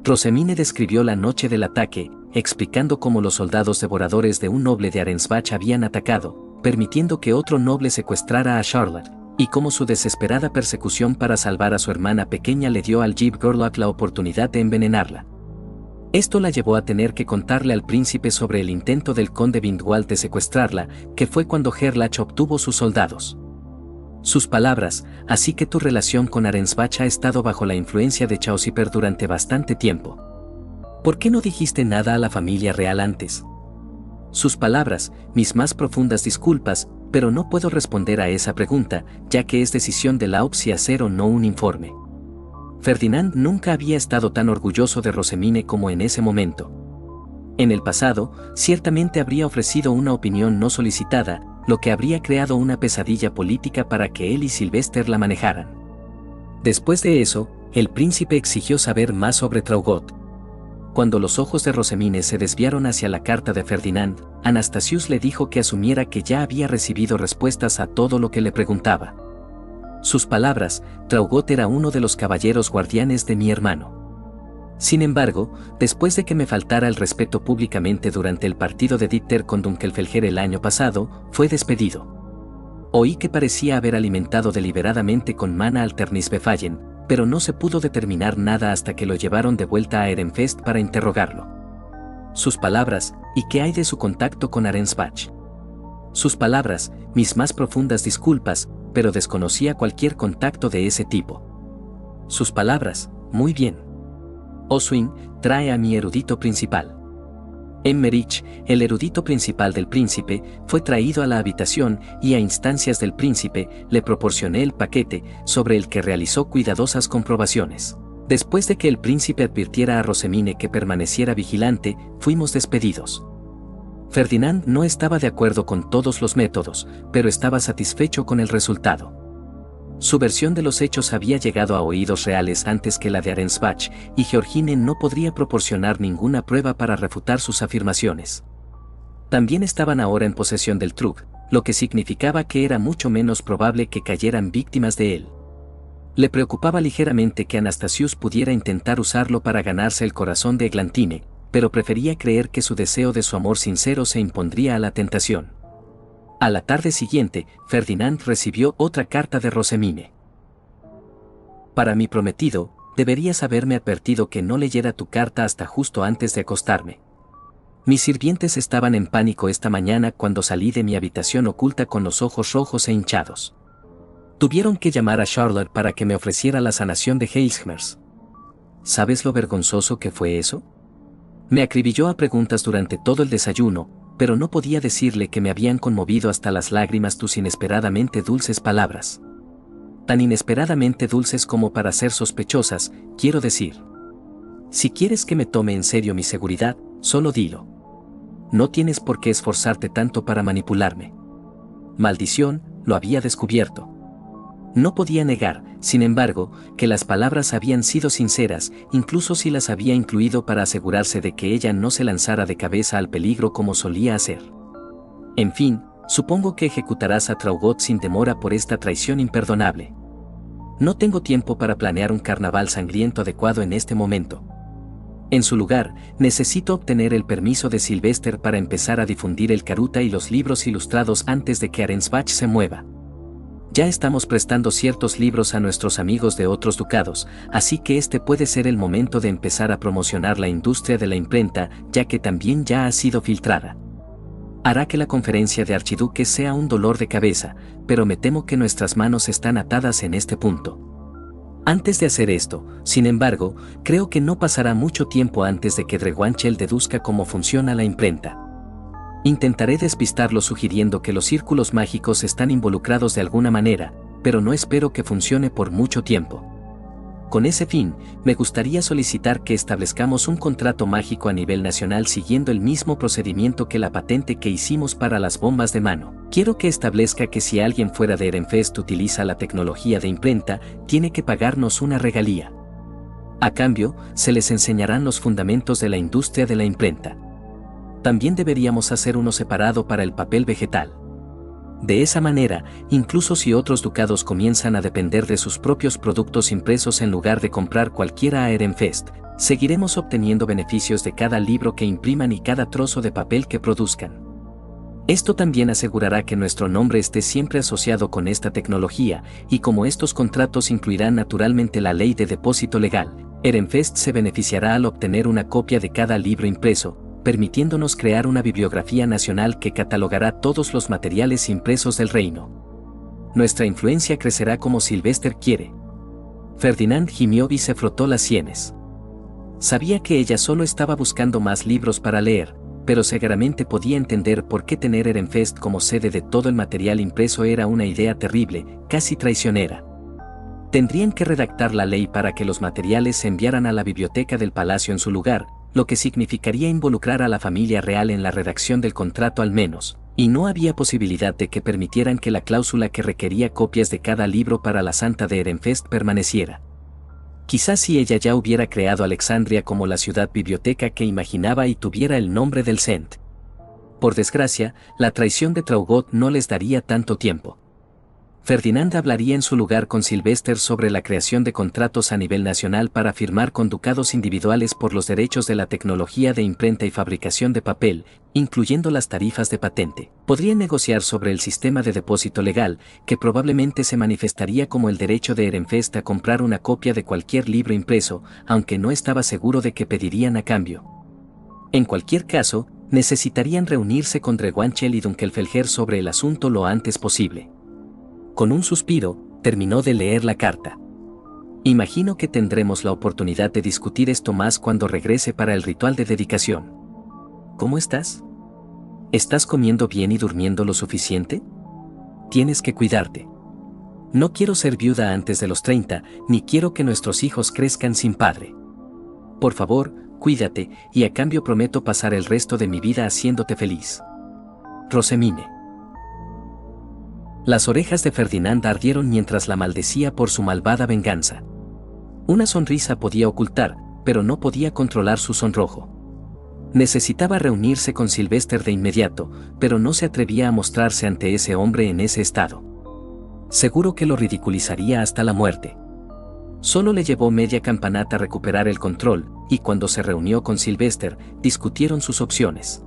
Rosemine describió la noche del ataque, explicando cómo los soldados devoradores de un noble de Arensbach habían atacado, permitiendo que otro noble secuestrara a Charlotte, y cómo su desesperada persecución para salvar a su hermana pequeña le dio al Jeep Gorlock la oportunidad de envenenarla. Esto la llevó a tener que contarle al príncipe sobre el intento del conde Vindwald de secuestrarla, que fue cuando Gerlach obtuvo sus soldados. Sus palabras, así que tu relación con Arensbach ha estado bajo la influencia de Chauciper durante bastante tiempo. ¿Por qué no dijiste nada a la familia real antes? Sus palabras, mis más profundas disculpas, pero no puedo responder a esa pregunta, ya que es decisión de la autopsia hacer o no un informe. Ferdinand nunca había estado tan orgulloso de Rosemine como en ese momento. En el pasado, ciertamente habría ofrecido una opinión no solicitada, lo que habría creado una pesadilla política para que él y Sylvester la manejaran. Después de eso, el príncipe exigió saber más sobre Traugott. Cuando los ojos de Rosemine se desviaron hacia la carta de Ferdinand, Anastasius le dijo que asumiera que ya había recibido respuestas a todo lo que le preguntaba. Sus palabras, Traugott era uno de los caballeros guardianes de mi hermano. Sin embargo, después de que me faltara el respeto públicamente durante el partido de Dieter con Dunkelfelger el año pasado, fue despedido. Oí que parecía haber alimentado deliberadamente con mana Alternisbefallen, pero no se pudo determinar nada hasta que lo llevaron de vuelta a Ehrenfest para interrogarlo. Sus palabras, ¿y qué hay de su contacto con Arensbach? Sus palabras, mis más profundas disculpas, pero desconocía cualquier contacto de ese tipo. Sus palabras, muy bien. Oswin, trae a mi erudito principal. Emmerich, el erudito principal del príncipe, fue traído a la habitación y a instancias del príncipe le proporcioné el paquete sobre el que realizó cuidadosas comprobaciones. Después de que el príncipe advirtiera a Rosemine que permaneciera vigilante, fuimos despedidos. Ferdinand no estaba de acuerdo con todos los métodos, pero estaba satisfecho con el resultado. Su versión de los hechos había llegado a oídos reales antes que la de Arensbach, y Georgine no podría proporcionar ninguna prueba para refutar sus afirmaciones. También estaban ahora en posesión del Trug, lo que significaba que era mucho menos probable que cayeran víctimas de él. Le preocupaba ligeramente que Anastasius pudiera intentar usarlo para ganarse el corazón de Eglantine, pero prefería creer que su deseo de su amor sincero se impondría a la tentación. A la tarde siguiente, Ferdinand recibió otra carta de Rosemine. Para mi prometido, deberías haberme advertido que no leyera tu carta hasta justo antes de acostarme. Mis sirvientes estaban en pánico esta mañana cuando salí de mi habitación oculta con los ojos rojos e hinchados. Tuvieron que llamar a Charlotte para que me ofreciera la sanación de Alzheimer's. ¿Sabes lo vergonzoso que fue eso? Me acribilló a preguntas durante todo el desayuno, pero no podía decirle que me habían conmovido hasta las lágrimas tus inesperadamente dulces palabras. Tan inesperadamente dulces como para ser sospechosas, quiero decir. Si quieres que me tome en serio mi seguridad, solo dilo. No tienes por qué esforzarte tanto para manipularme. Maldición, lo había descubierto. No podía negar, sin embargo, que las palabras habían sido sinceras, incluso si las había incluido para asegurarse de que ella no se lanzara de cabeza al peligro como solía hacer. En fin, supongo que ejecutarás a Traugot sin demora por esta traición imperdonable. No tengo tiempo para planear un carnaval sangriento adecuado en este momento. En su lugar, necesito obtener el permiso de Sylvester para empezar a difundir el Karuta y los libros ilustrados antes de que Arensbach se mueva. Ya estamos prestando ciertos libros a nuestros amigos de otros ducados, así que este puede ser el momento de empezar a promocionar la industria de la imprenta, ya que también ya ha sido filtrada. Hará que la conferencia de archiduques sea un dolor de cabeza, pero me temo que nuestras manos están atadas en este punto. Antes de hacer esto, sin embargo, creo que no pasará mucho tiempo antes de que Drewanchel deduzca cómo funciona la imprenta. Intentaré despistarlo sugiriendo que los círculos mágicos están involucrados de alguna manera, pero no espero que funcione por mucho tiempo. Con ese fin, me gustaría solicitar que establezcamos un contrato mágico a nivel nacional siguiendo el mismo procedimiento que la patente que hicimos para las bombas de mano. Quiero que establezca que si alguien fuera de Ehrenfest utiliza la tecnología de imprenta, tiene que pagarnos una regalía. A cambio, se les enseñarán los fundamentos de la industria de la imprenta. También deberíamos hacer uno separado para el papel vegetal. De esa manera, incluso si otros ducados comienzan a depender de sus propios productos impresos en lugar de comprar cualquiera a Ehrenfest, seguiremos obteniendo beneficios de cada libro que impriman y cada trozo de papel que produzcan. Esto también asegurará que nuestro nombre esté siempre asociado con esta tecnología, y como estos contratos incluirán naturalmente la ley de depósito legal, Ehrenfest se beneficiará al obtener una copia de cada libro impreso, permitiéndonos crear una bibliografía nacional que catalogará todos los materiales impresos del reino. Nuestra influencia crecerá como Sylvester quiere. Ferdinand gimió y se frotó las sienes. Sabía que ella solo estaba buscando más libros para leer, pero seguramente podía entender por qué tener Ehrenfest como sede de todo el material impreso era una idea terrible, casi traicionera. Tendrían que redactar la ley para que los materiales se enviaran a la biblioteca del palacio en su lugar, lo que significaría involucrar a la familia real en la redacción del contrato al menos, y no había posibilidad de que permitieran que la cláusula que requería copias de cada libro para la Santa de Ehrenfest permaneciera. Quizás si ella ya hubiera creado Alexandria como la ciudad biblioteca que imaginaba y tuviera el nombre del Cent. Por desgracia, la traición de Traugot no les daría tanto tiempo. Ferdinand hablaría en su lugar con Sylvester sobre la creación de contratos a nivel nacional para firmar con ducados individuales por los derechos de la tecnología de imprenta y fabricación de papel, incluyendo las tarifas de patente. Podrían negociar sobre el sistema de depósito legal, que probablemente se manifestaría como el derecho de Ehrenfest a comprar una copia de cualquier libro impreso, aunque no estaba seguro de qué pedirían a cambio. En cualquier caso, necesitarían reunirse con Drewanchel y Dunkelfelger sobre el asunto lo antes posible. Con un suspiro, terminó de leer la carta. Imagino que tendremos la oportunidad de discutir esto más cuando regrese para el ritual de dedicación. ¿Cómo estás? ¿Estás comiendo bien y durmiendo lo suficiente? Tienes que cuidarte. No quiero ser viuda antes de los 30, ni quiero que nuestros hijos crezcan sin padre. Por favor, cuídate, y a cambio prometo pasar el resto de mi vida haciéndote feliz. Rosemine. Las orejas de Ferdinand ardieron mientras la maldecía por su malvada venganza. Una sonrisa podía ocultar, pero no podía controlar su sonrojo. Necesitaba reunirse con Sylvester de inmediato, pero no se atrevía a mostrarse ante ese hombre en ese estado. Seguro que lo ridiculizaría hasta la muerte. Solo le llevó media campanata recuperar el control, y cuando se reunió con Sylvester, discutieron sus opciones.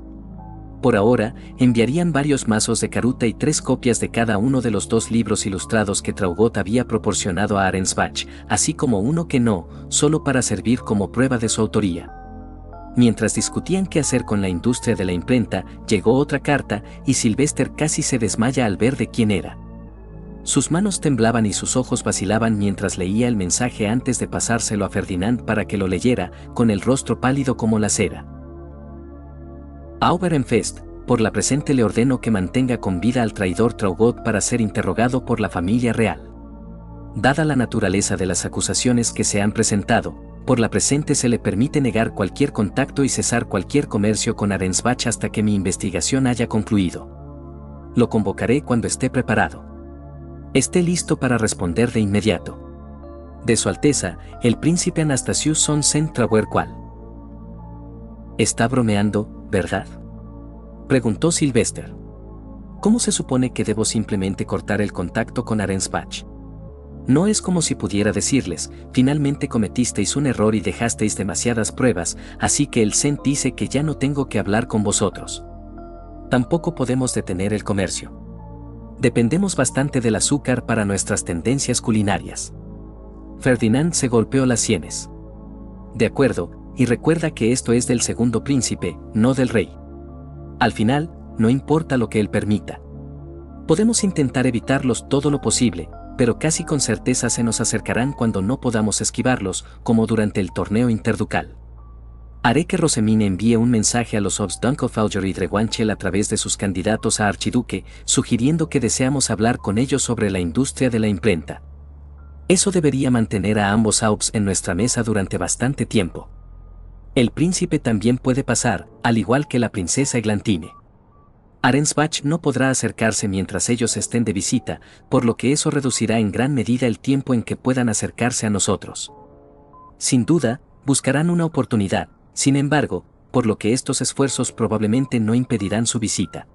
Por ahora, enviarían varios mazos de caruta y 3 copias de cada uno de los 2 libros ilustrados que Traugott había proporcionado a Arensbach, así como uno que no, solo para servir como prueba de su autoría. Mientras discutían qué hacer con la industria de la imprenta, llegó otra carta, y Sylvester casi se desmaya al ver de quién era. Sus manos temblaban y sus ojos vacilaban mientras leía el mensaje antes de pasárselo a Ferdinand para que lo leyera, con el rostro pálido como la cera. A Ehrenfest, por la presente le ordeno que mantenga con vida al traidor Traugott para ser interrogado por la familia real. Dada la naturaleza de las acusaciones que se han presentado, por la presente se le permite negar cualquier contacto y cesar cualquier comercio con Arensbach hasta que mi investigación haya concluido. Lo convocaré cuando esté preparado. Esté listo para responder de inmediato. De Su Alteza, el príncipe Anastasius von Sayn-Trauer-Qual. Está bromeando, ¿verdad?, preguntó Sylvester. ¿Cómo se supone que debo simplemente cortar el contacto con Arensbach? No es como si pudiera decirles, finalmente cometisteis un error y dejasteis demasiadas pruebas, así que el Sen dice que ya no tengo que hablar con vosotros. Tampoco podemos detener el comercio. Dependemos bastante del azúcar para nuestras tendencias culinarias. Ferdinand se golpeó las sienes. De acuerdo, y recuerda que esto es del segundo príncipe, no del rey. Al final, no importa lo que él permita. Podemos intentar evitarlos todo lo posible, pero casi con certeza se nos acercarán cuando no podamos esquivarlos, como durante el torneo interducal. Haré que Rosemine envíe un mensaje a los Obstunkelfalger y Drewanchel a través de sus candidatos a archiduque, sugiriendo que deseamos hablar con ellos sobre la industria de la imprenta. Eso debería mantener a ambos Aups en nuestra mesa durante bastante tiempo. El príncipe también puede pasar, al igual que la princesa Eglantine. Arensbach no podrá acercarse mientras ellos estén de visita, por lo que eso reducirá en gran medida el tiempo en que puedan acercarse a nosotros. Sin duda, buscarán una oportunidad, sin embargo, por lo que estos esfuerzos probablemente no impedirán su visita.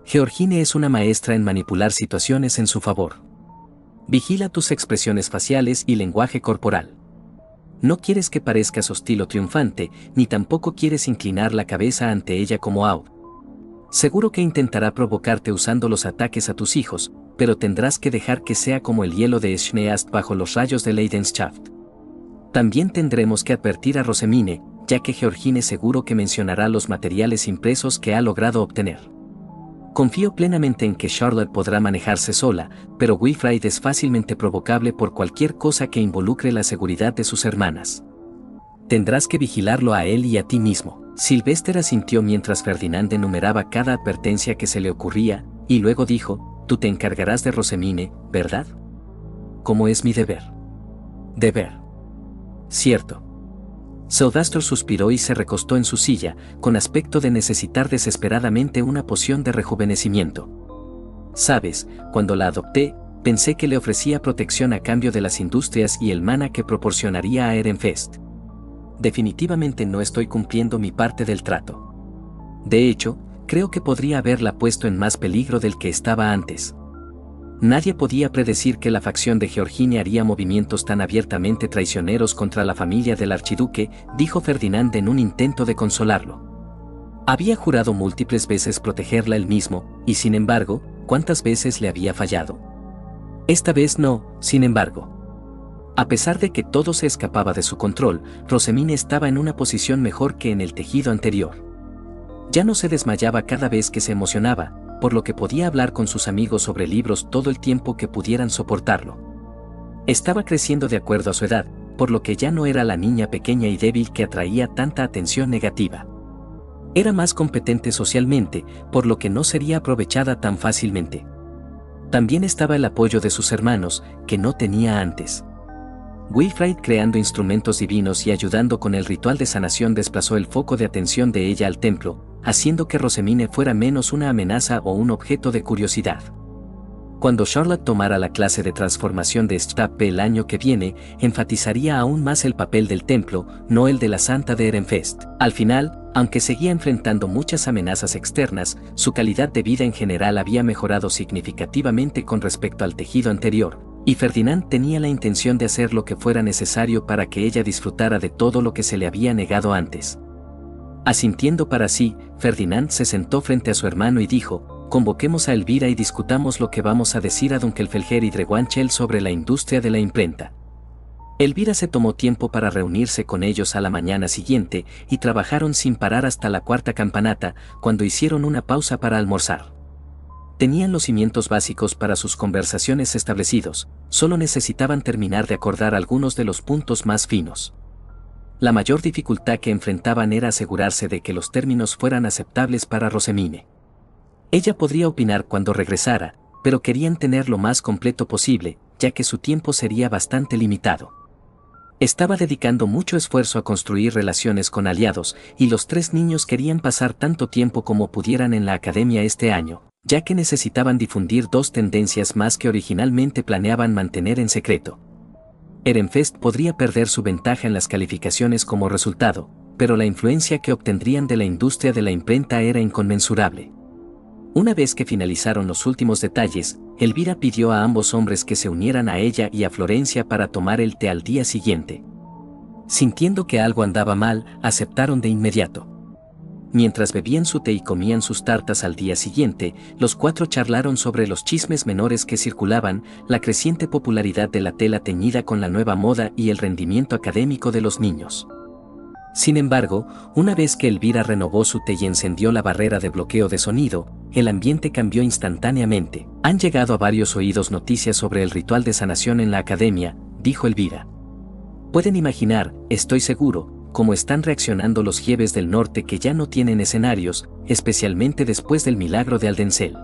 Georgine es una maestra en manipular situaciones en su favor. Vigila tus expresiones faciales y lenguaje corporal. No quieres que parezcas hostil o triunfante, ni tampoco quieres inclinar la cabeza ante ella como Aud. Seguro que intentará provocarte usando los ataques a tus hijos, pero tendrás que dejar que sea como el hielo de Schneast bajo los rayos de Leidenschaft. También tendremos que advertir a Rosemine, ya que Georgine seguro que mencionará los materiales impresos que ha logrado obtener. Confío plenamente en que Charlotte podrá manejarse sola, pero Wilfrid es fácilmente provocable por cualquier cosa que involucre la seguridad de sus hermanas. Tendrás que vigilarlo a él y a ti mismo. Sylvester asintió mientras Ferdinand enumeraba cada advertencia que se le ocurría, y luego dijo, tú te encargarás de Rosemine, ¿verdad? Como es mi deber. Deber. Cierto. Seudastro suspiró y se recostó en su silla, con aspecto de necesitar desesperadamente una poción de rejuvenecimiento. Sabes, cuando la adopté, pensé que le ofrecía protección a cambio de las industrias y el mana que proporcionaría a Ehrenfest. Definitivamente no estoy cumpliendo mi parte del trato. De hecho, creo que podría haberla puesto en más peligro del que estaba antes. Nadie podía predecir que la facción de Georgine haría movimientos tan abiertamente traicioneros contra la familia del archiduque, dijo Ferdinand en un intento de consolarlo. Había jurado múltiples veces protegerla él mismo, y sin embargo, ¿cuántas veces le había fallado? Esta vez no, sin embargo. A pesar de que todo se escapaba de su control, Rosemine estaba en una posición mejor que en el tejido anterior. Ya no se desmayaba cada vez que se emocionaba, por lo que podía hablar con sus amigos sobre libros todo el tiempo que pudieran soportarlo. Estaba creciendo de acuerdo a su edad, por lo que ya no era la niña pequeña y débil que atraía tanta atención negativa. Era más competente socialmente, por lo que no sería aprovechada tan fácilmente. También estaba el apoyo de sus hermanos, que no tenía antes. Wilfrid creando instrumentos divinos y ayudando con el ritual de sanación desplazó el foco de atención de ella al templo, haciendo que Rosemine fuera menos una amenaza o un objeto de curiosidad. Cuando Charlotte tomara la clase de transformación de Stappe el año que viene, enfatizaría aún más el papel del templo, no el de la Santa de Ehrenfest. Al final, Aunque seguía enfrentando muchas amenazas externas, su calidad de vida en general había mejorado significativamente con respecto al tejido anterior, y Ferdinand tenía la intención de hacer lo que fuera necesario para que ella disfrutara de todo lo que se le había negado antes. Asintiendo para sí, Ferdinand se sentó frente a su hermano y dijo: «Convoquemos a Elvira y discutamos lo que vamos a decir a Dunkelfelger y Drewanchel sobre la industria de la imprenta». Elvira se tomó tiempo para reunirse con ellos a la mañana siguiente y trabajaron sin parar hasta la cuarta campanata, cuando hicieron una pausa para almorzar. Tenían los cimientos básicos para sus conversaciones establecidos, solo necesitaban terminar de acordar algunos de los puntos más finos. La mayor dificultad que enfrentaban era asegurarse de que los términos fueran aceptables para Rosemine. Ella podría opinar cuando regresara, pero querían tener lo más completo posible, ya que su tiempo sería bastante limitado. Estaba dedicando mucho esfuerzo a construir relaciones con aliados, y los tres niños querían pasar tanto tiempo como pudieran en la academia este año, ya que necesitaban difundir dos tendencias más que originalmente planeaban mantener en secreto. Ehrenfest podría perder su ventaja en las calificaciones como resultado, pero la influencia que obtendrían de la industria de la imprenta era inconmensurable. Una vez que finalizaron los últimos detalles, Elvira pidió a ambos hombres que se unieran a ella y a Florencia para tomar el té al día siguiente. Sintiendo que algo andaba mal, aceptaron de inmediato. Mientras bebían su té y comían sus tartas al día siguiente, los cuatro charlaron sobre los chismes menores que circulaban, la creciente popularidad de la tela teñida con la nueva moda y el rendimiento académico de los niños. Sin embargo, una vez que Elvira renovó su té y encendió la barrera de bloqueo de sonido, el ambiente cambió instantáneamente. «Han llegado a varios oídos noticias sobre el ritual de sanación en la academia», dijo Elvira. «Pueden imaginar, estoy seguro, cómo están reaccionando los Giebes del norte que ya no tienen escenarios, especialmente después del milagro de Aldensel.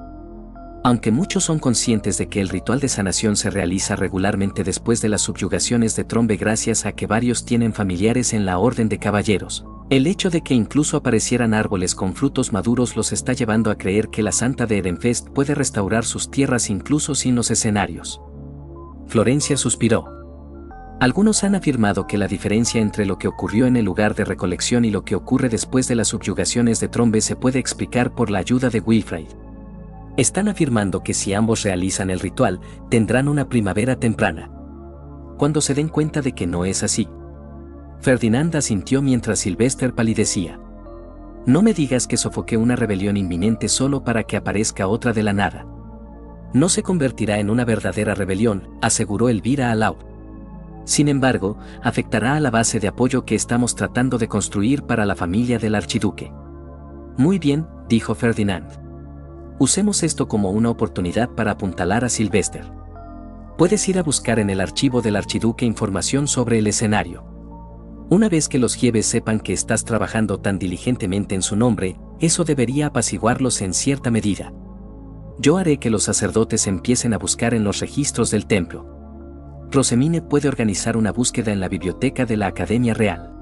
Aunque muchos son conscientes de que el ritual de sanación se realiza regularmente después de las subyugaciones de Trombe gracias a que varios tienen familiares en la Orden de Caballeros, el hecho de que incluso aparecieran árboles con frutos maduros los está llevando a creer que la Santa de Ehrenfest puede restaurar sus tierras incluso sin los escenarios». Florencia suspiró. Algunos han afirmado que la diferencia entre lo que ocurrió en el lugar de recolección y lo que ocurre después de las subyugaciones de Trombe se puede explicar por la ayuda de Wilfrid. Están afirmando que si ambos realizan el ritual, tendrán una primavera temprana. Cuando se den cuenta de que no es así. Ferdinand asintió mientras Sylvester palidecía. «No me digas que sofoqué una rebelión inminente solo para que aparezca otra de la nada». «No se convertirá en una verdadera rebelión», aseguró Elvira a Laud. «Sin embargo, afectará a la base de apoyo que estamos tratando de construir para la familia del archiduque». «Muy bien», dijo Ferdinand. «Usemos esto como una oportunidad para apuntalar a Sylvester. Puedes ir a buscar en el archivo del archiduque información sobre el escenario. Una vez que los Giebes sepan que estás trabajando tan diligentemente en su nombre, eso debería apaciguarlos en cierta medida. Yo haré que los sacerdotes empiecen a buscar en los registros del templo. Rosemine puede organizar una búsqueda en la biblioteca de la Academia Real».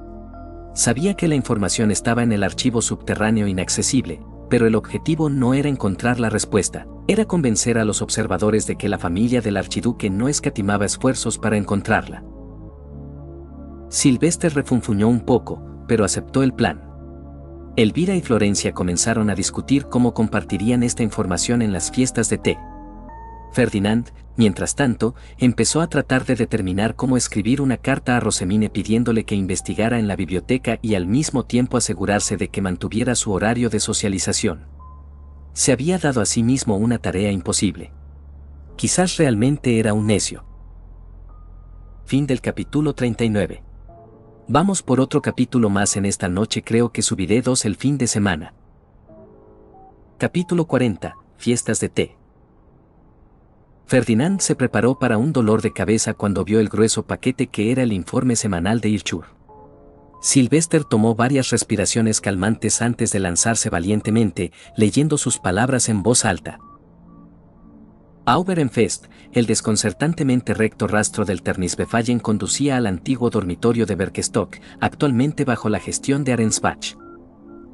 Sabía que la información estaba en el archivo subterráneo inaccesible, pero el objetivo no era encontrar la respuesta, era convencer a los observadores de que la familia del archiduque no escatimaba esfuerzos para encontrarla. Sylvester refunfuñó un poco, pero aceptó el plan. Elvira y Florencia comenzaron a discutir cómo compartirían esta información en las fiestas de té. Ferdinand, mientras tanto, empezó a tratar de determinar cómo escribir una carta a Rosemine pidiéndole que investigara en la biblioteca y al mismo tiempo asegurarse de que mantuviera su horario de socialización. Se había dado a sí mismo una tarea imposible. Quizás realmente era un necio. Fin del capítulo 39. Vamos por otro capítulo más en esta noche, creo que subiré 2 el fin de semana. Capítulo 40. Fiestas de té. Ferdinand se preparó para un dolor de cabeza cuando vio el grueso paquete que era el informe semanal de Irchur. Sylvester tomó varias respiraciones calmantes antes de lanzarse valientemente, leyendo sus palabras en voz alta. Ehrenfest, el desconcertantemente recto rastro del Ternisbefallen conducía al antiguo dormitorio de Berkestock, actualmente bajo la gestión de Arensbach.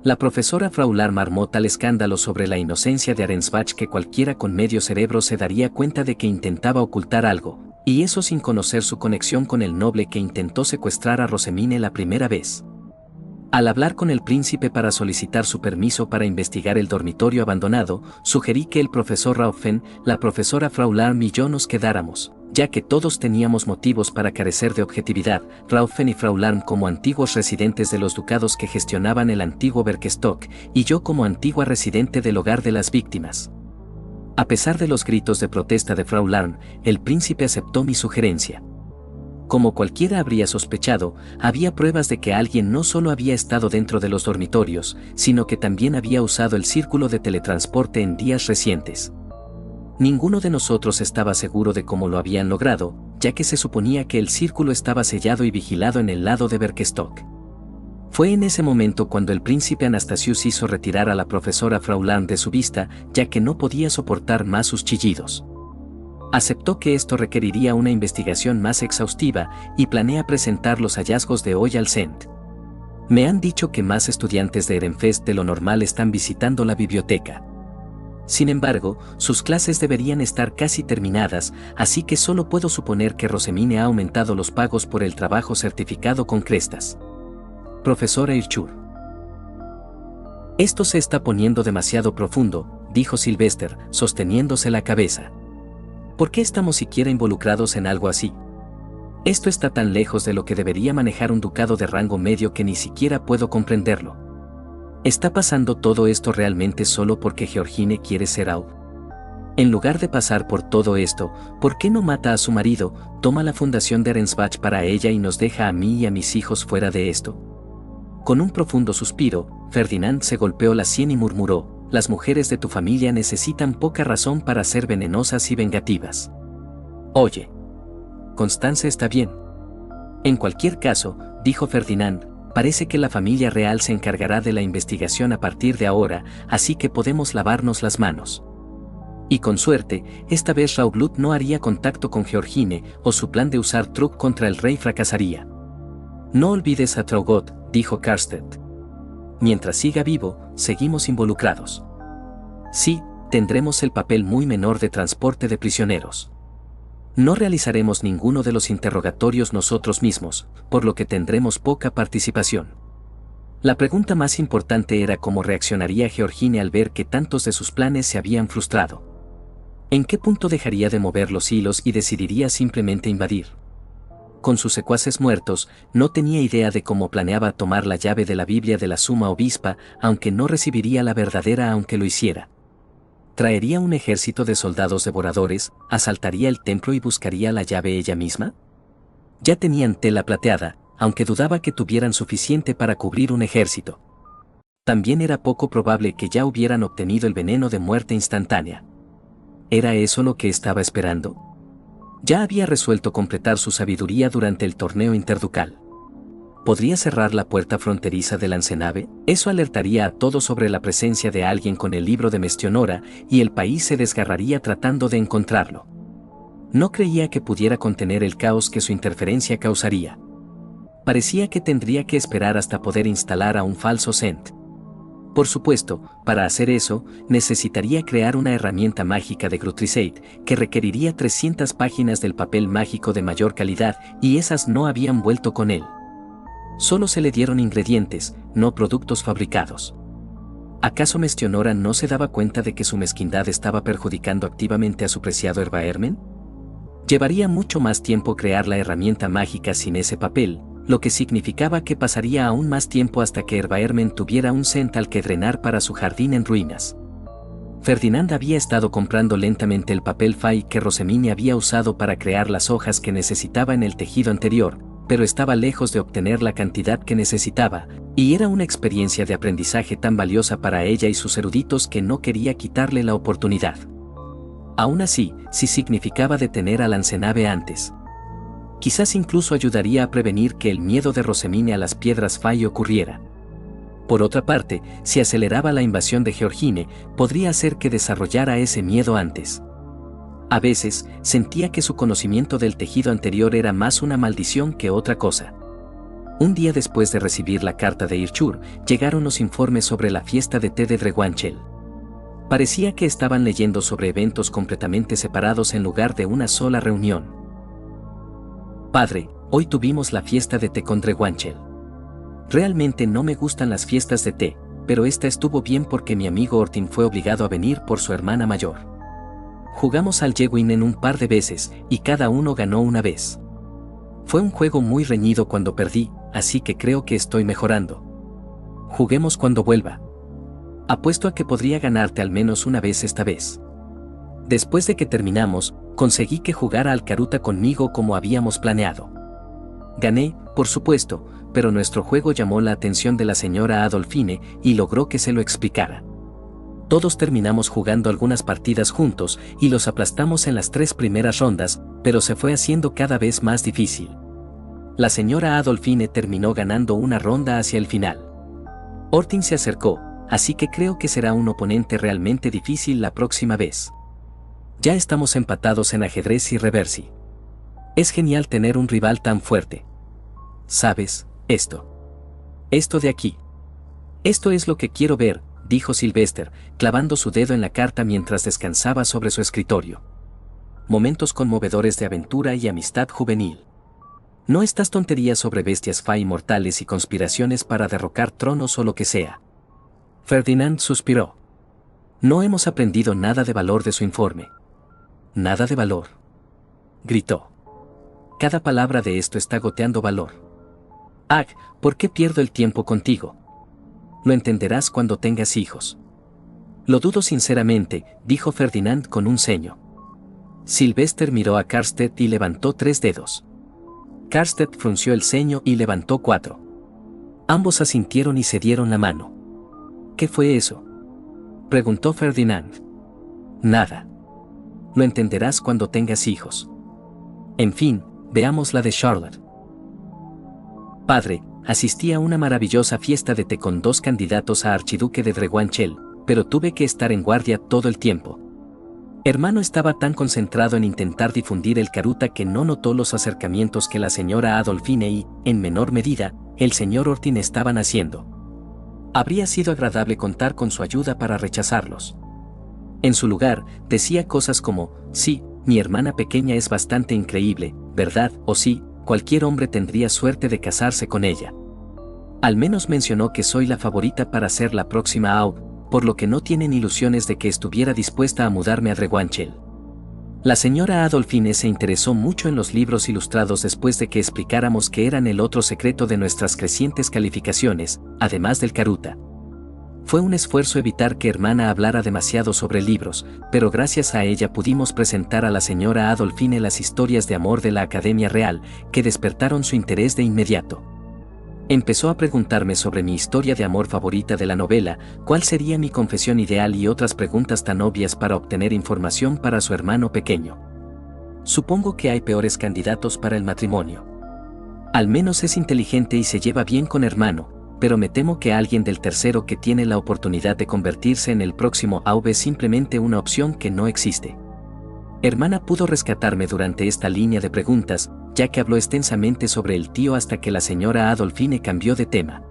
La profesora Fraular armó tal escándalo sobre la inocencia de Arensbach que cualquiera con medio cerebro se daría cuenta de que intentaba ocultar algo, y eso sin conocer su conexión con el noble que intentó secuestrar a Rosemine la primera vez. Al hablar con el príncipe para solicitar su permiso para investigar el dormitorio abandonado, sugerí que el profesor Raufen, la profesora Frau Larm y yo nos quedáramos, ya que todos teníamos motivos para carecer de objetividad, Raufen y Frau Larm como antiguos residentes de los ducados que gestionaban el antiguo Berkestock, y yo como antigua residente del hogar de las víctimas. A pesar de los gritos de protesta de Frau Larm, el príncipe aceptó mi sugerencia. Como cualquiera habría sospechado, había pruebas de que alguien no solo había estado dentro de los dormitorios, sino que también había usado el círculo de teletransporte en días recientes. Ninguno de nosotros estaba seguro de cómo lo habían logrado, ya que se suponía que el círculo estaba sellado y vigilado en el lado de Berkestock. Fue en ese momento cuando el príncipe Anastasius hizo retirar a la profesora Frau Larm de su vista, ya que no podía soportar más sus chillidos. Aceptó que esto requeriría una investigación más exhaustiva y planea presentar los hallazgos de hoy al CENT. Me han dicho que más estudiantes de Ehrenfest de lo normal están visitando la biblioteca. Sin embargo, sus clases deberían estar casi terminadas, así que solo puedo suponer que Rosemine ha aumentado los pagos por el trabajo certificado con crestas. Profesora Irchur. Esto se está poniendo demasiado profundo, dijo Sylvester, sosteniéndose la cabeza. ¿Por qué estamos siquiera involucrados en algo así? Esto está tan lejos de lo que debería manejar un ducado de rango medio que ni siquiera puedo comprenderlo. ¿Está pasando todo esto realmente solo porque Georgine quiere ser Aud? En lugar de pasar por todo esto, ¿por qué no mata a su marido, toma la fundación de Erensbach para ella y nos deja a mí y a mis hijos fuera de esto? Con un profundo suspiro, Ferdinand se golpeó la sien y murmuró: las mujeres de tu familia necesitan poca razón para ser venenosas y vengativas. Oye, Constance está bien. En cualquier caso, dijo Ferdinand, parece que la familia real se encargará de la investigación a partir de ahora, así que podemos lavarnos las manos. Y con suerte, esta vez Raublut no haría contacto con Georgine, o su plan de usar Truk contra el rey fracasaría. No olvides a Traugott, dijo Karstedt. Mientras siga vivo, seguimos involucrados. Sí, tendremos el papel muy menor de transporte de prisioneros. No realizaremos ninguno de los interrogatorios nosotros mismos, por lo que tendremos poca participación. La pregunta más importante era cómo reaccionaría Georgine al ver que tantos de sus planes se habían frustrado. ¿En qué punto dejaría de mover los hilos y decidiría simplemente invadir? Con sus secuaces muertos, no tenía idea de cómo planeaba tomar la llave de la Biblia de la Suma Obispa, aunque no recibiría la verdadera aunque lo hiciera. ¿Traería un ejército de soldados devoradores, asaltaría el templo y buscaría la llave ella misma? Ya tenían tela plateada, aunque dudaba que tuvieran suficiente para cubrir un ejército. También era poco probable que ya hubieran obtenido el veneno de muerte instantánea. ¿Era eso lo que estaba esperando? Ya había resuelto completar su sabiduría durante el torneo interducal. ¿Podría cerrar la puerta fronteriza de Lancenave? Eso alertaría a todos sobre la presencia de alguien con el libro de Mestionora, y el país se desgarraría tratando de encontrarlo. No creía que pudiera contener el caos que su interferencia causaría. Parecía que tendría que esperar hasta poder instalar a un falso Cent. Por supuesto, para hacer eso, necesitaría crear una herramienta mágica de Grutrisate, que requeriría 300 páginas del papel mágico de mayor calidad, y esas no habían vuelto con él. Solo se le dieron ingredientes, no productos fabricados. ¿Acaso Mestionora no se daba cuenta de que su mezquindad estaba perjudicando activamente a su preciado Herbaermen? Llevaría mucho más tiempo crear la herramienta mágica sin ese papel, lo que significaba que pasaría aún más tiempo hasta que Herbaermen tuviera un cent al que drenar para su jardín en ruinas. Ferdinand había estado comprando lentamente el papel fay que Rosemine había usado para crear las hojas que necesitaba en el tejido anterior, pero estaba lejos de obtener la cantidad que necesitaba, y era una experiencia de aprendizaje tan valiosa para ella y sus eruditos que no quería quitarle la oportunidad. Aún así, sí significaba detener a Lancenave antes. Quizás incluso ayudaría a prevenir que el miedo de Rosemine a las piedras fay ocurriera. Por otra parte, si aceleraba la invasión de Georgine, podría hacer que desarrollara ese miedo antes. A veces, sentía que su conocimiento del tejido anterior era más una maldición que otra cosa. Un día después de recibir la carta de Irchur, llegaron los informes sobre la fiesta de té de Drewanchel. Parecía que estaban leyendo sobre eventos completamente separados en lugar de una sola reunión. Padre, hoy tuvimos la fiesta de té con Drewanchel. Realmente no me gustan las fiestas de té, pero esta estuvo bien porque mi amigo Ortin fue obligado a venir por su hermana mayor. Jugamos al Yewin un par de veces, y cada uno ganó una vez. Fue un juego muy reñido cuando perdí, así que creo que estoy mejorando. Juguemos cuando vuelva. Apuesto a que podría ganarte al menos una vez esta vez. Después de que terminamos, conseguí que jugara al Karuta conmigo como habíamos planeado. Gané, por supuesto, pero nuestro juego llamó la atención de la señora Adolfine y logró que se lo explicara. Todos terminamos jugando algunas partidas juntos y los aplastamos en las 3 primeras rondas, pero se fue haciendo cada vez más difícil. La señora Adolfine terminó ganando una ronda hacia el final. Ortin se acercó, así que creo que será un oponente realmente difícil la próxima vez. Ya estamos empatados en ajedrez y reversi. Es genial tener un rival tan fuerte. ¿Sabes, esto? Esto de aquí. Esto es lo que quiero ver, dijo Sylvester, clavando su dedo en la carta mientras descansaba sobre su escritorio. Momentos conmovedores de aventura y amistad juvenil. No estas tonterías sobre bestias fa inmortales y conspiraciones para derrocar tronos o lo que sea. Ferdinand suspiró. No hemos aprendido nada de valor de su informe. Nada de valor. Gritó. Cada palabra de esto está goteando valor. Ag, ¿por qué pierdo el tiempo contigo? Lo entenderás cuando tengas hijos. Lo dudo sinceramente, dijo Ferdinand con un ceño. Sylvester miró a Karstedt y levantó 3 dedos. Karstedt frunció el ceño y levantó 4. Ambos asintieron y se dieron la mano. ¿Qué fue eso?, preguntó Ferdinand. Nada. Lo entenderás cuando tengas hijos. En fin, veamos la de Charlotte. Padre, asistí a una maravillosa fiesta de té con 2 candidatos a archiduque de Dreguanchel, pero tuve que estar en guardia todo el tiempo. Hermano estaba tan concentrado en intentar difundir el Karuta que no notó los acercamientos que la señora Adolfine y, en menor medida, el señor Ortin estaban haciendo. Habría sido agradable contar con su ayuda para rechazarlos. En su lugar, decía cosas como, sí, mi hermana pequeña es bastante increíble, ¿verdad? O sí, cualquier hombre tendría suerte de casarse con ella. Al menos mencionó que soy la favorita para ser la próxima Aug, por lo que no tienen ilusiones de que estuviera dispuesta a mudarme a Dreguanchel. La señora Adolfine se interesó mucho en los libros ilustrados después de que explicáramos que eran el otro secreto de nuestras crecientes calificaciones, además del Karuta. Fue un esfuerzo evitar que hermana hablara demasiado sobre libros, pero gracias a ella pudimos presentar a la señora Adolfine las historias de amor de la Academia Real, que despertaron su interés de inmediato. Empezó a preguntarme sobre mi historia de amor favorita de la novela, cuál sería mi confesión ideal y otras preguntas tan obvias para obtener información para su hermano pequeño. Supongo que hay peores candidatos para el matrimonio. Al menos es inteligente y se lleva bien con hermano, pero me temo que alguien del tercero que tiene la oportunidad de convertirse en el próximo AV es simplemente una opción que no existe. Hermana pudo rescatarme durante esta línea de preguntas, ya que habló extensamente sobre el tío hasta que la señora Adolfine cambió de tema.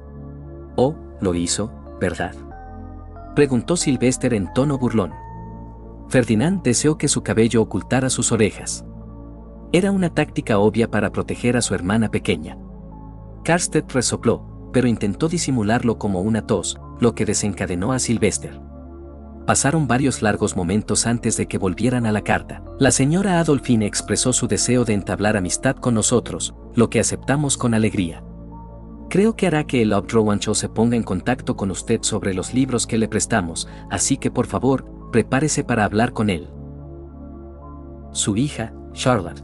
«Oh, lo hizo, ¿verdad?», preguntó Sylvester en tono burlón. Ferdinand deseó que su cabello ocultara sus orejas. Era una táctica obvia para proteger a su hermana pequeña. Karstedt resopló, pero intentó disimularlo como una tos, lo que desencadenó a Sylvester. Pasaron varios largos momentos antes de que volvieran a la carta. La señora Adolfine expresó su deseo de entablar amistad con nosotros, lo que aceptamos con alegría. Creo que hará que el Dreguanchel se ponga en contacto con usted sobre los libros que le prestamos, así que por favor, prepárese para hablar con él. Su hija, Charlotte.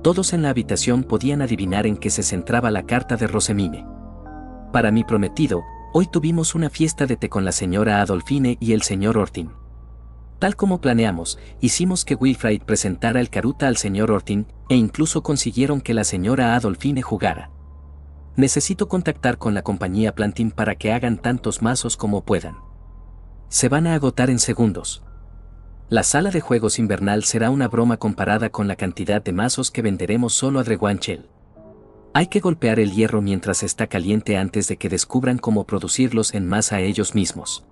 Todos en la habitación podían adivinar en qué se centraba la carta de Rosemine. Para mi prometido, hoy tuvimos una fiesta de té con la señora Adolfine y el señor Ortin. Tal como planeamos, hicimos que Wilfrid presentara el Karuta al señor Ortin, e incluso consiguieron que la señora Adolfine jugara. Necesito contactar con la compañía Plantin para que hagan tantos mazos como puedan. Se van a agotar en segundos. La sala de juegos invernal será una broma comparada con la cantidad de mazos que venderemos solo a Dreguanchel. Hay que golpear el hierro mientras está caliente antes de que descubran cómo producirlos en masa ellos mismos.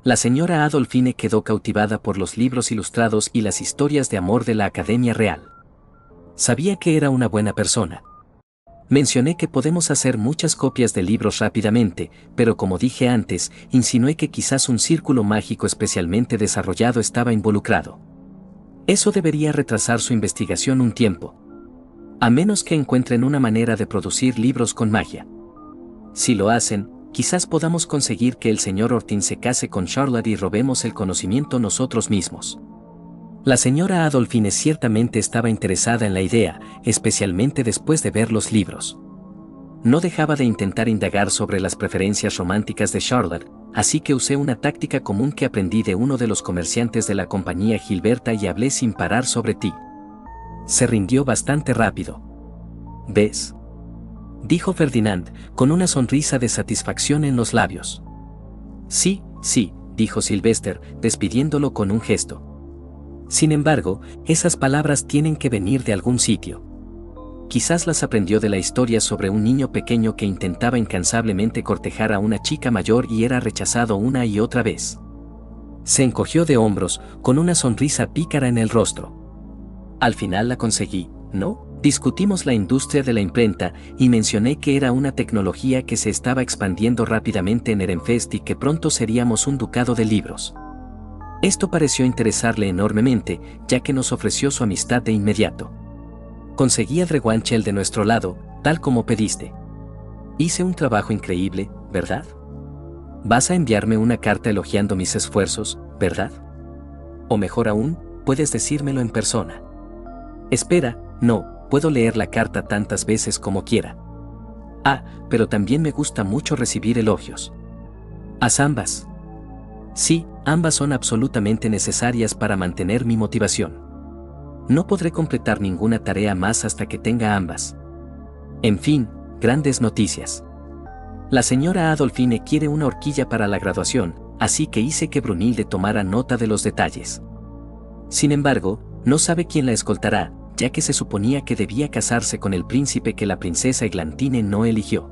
La señora Adolfine quedó cautivada por los libros ilustrados y las historias de amor de la Academia Real. Sabía que era una buena persona. Mencioné que podemos hacer muchas copias de libros rápidamente, pero como dije antes, insinué que quizás un círculo mágico especialmente desarrollado estaba involucrado. Eso debería retrasar su investigación un tiempo. A menos que encuentren una manera de producir libros con magia. Si lo hacen, quizás podamos conseguir que el señor Ortin se case con Charlotte y robemos el conocimiento nosotros mismos. La señora Adolphine ciertamente estaba interesada en la idea, especialmente después de ver los libros. No dejaba de intentar indagar sobre las preferencias románticas de Charlotte, así que usé una táctica común que aprendí de uno de los comerciantes de la compañía Gilberta y hablé sin parar sobre ti. Se rindió bastante rápido. ¿Ves?, dijo Ferdinand, con una sonrisa de satisfacción en los labios. Sí, sí, dijo Sylvester, despidiéndolo con un gesto. Sin embargo, esas palabras tienen que venir de algún sitio. Quizás las aprendió de la historia sobre un niño pequeño que intentaba incansablemente cortejar a una chica mayor y era rechazado una y otra vez. Se encogió de hombros, con una sonrisa pícara en el rostro. Al final la conseguí, ¿no? Discutimos la industria de la imprenta y mencioné que era una tecnología que se estaba expandiendo rápidamente en Ehrenfest y que pronto seríamos un ducado de libros. Esto pareció interesarle enormemente, ya que nos ofreció su amistad de inmediato. Conseguí a Drewanchel de nuestro lado, tal como pediste. Hice un trabajo increíble, ¿verdad? Vas a enviarme una carta elogiando mis esfuerzos, ¿verdad? O mejor aún, puedes decírmelo en persona. Espera, no, puedo leer la carta tantas veces como quiera. Ah, pero también me gusta mucho recibir elogios. Haz ambas. Sí, ambas son absolutamente necesarias para mantener mi motivación. No podré completar ninguna tarea más hasta que tenga ambas. En fin, grandes noticias. La señora Adolphine quiere una horquilla para la graduación, así que hice que Brunilde tomara nota de los detalles. Sin embargo, no sabe quién la escoltará, ya que se suponía que debía casarse con el príncipe que la princesa Eglantine no eligió.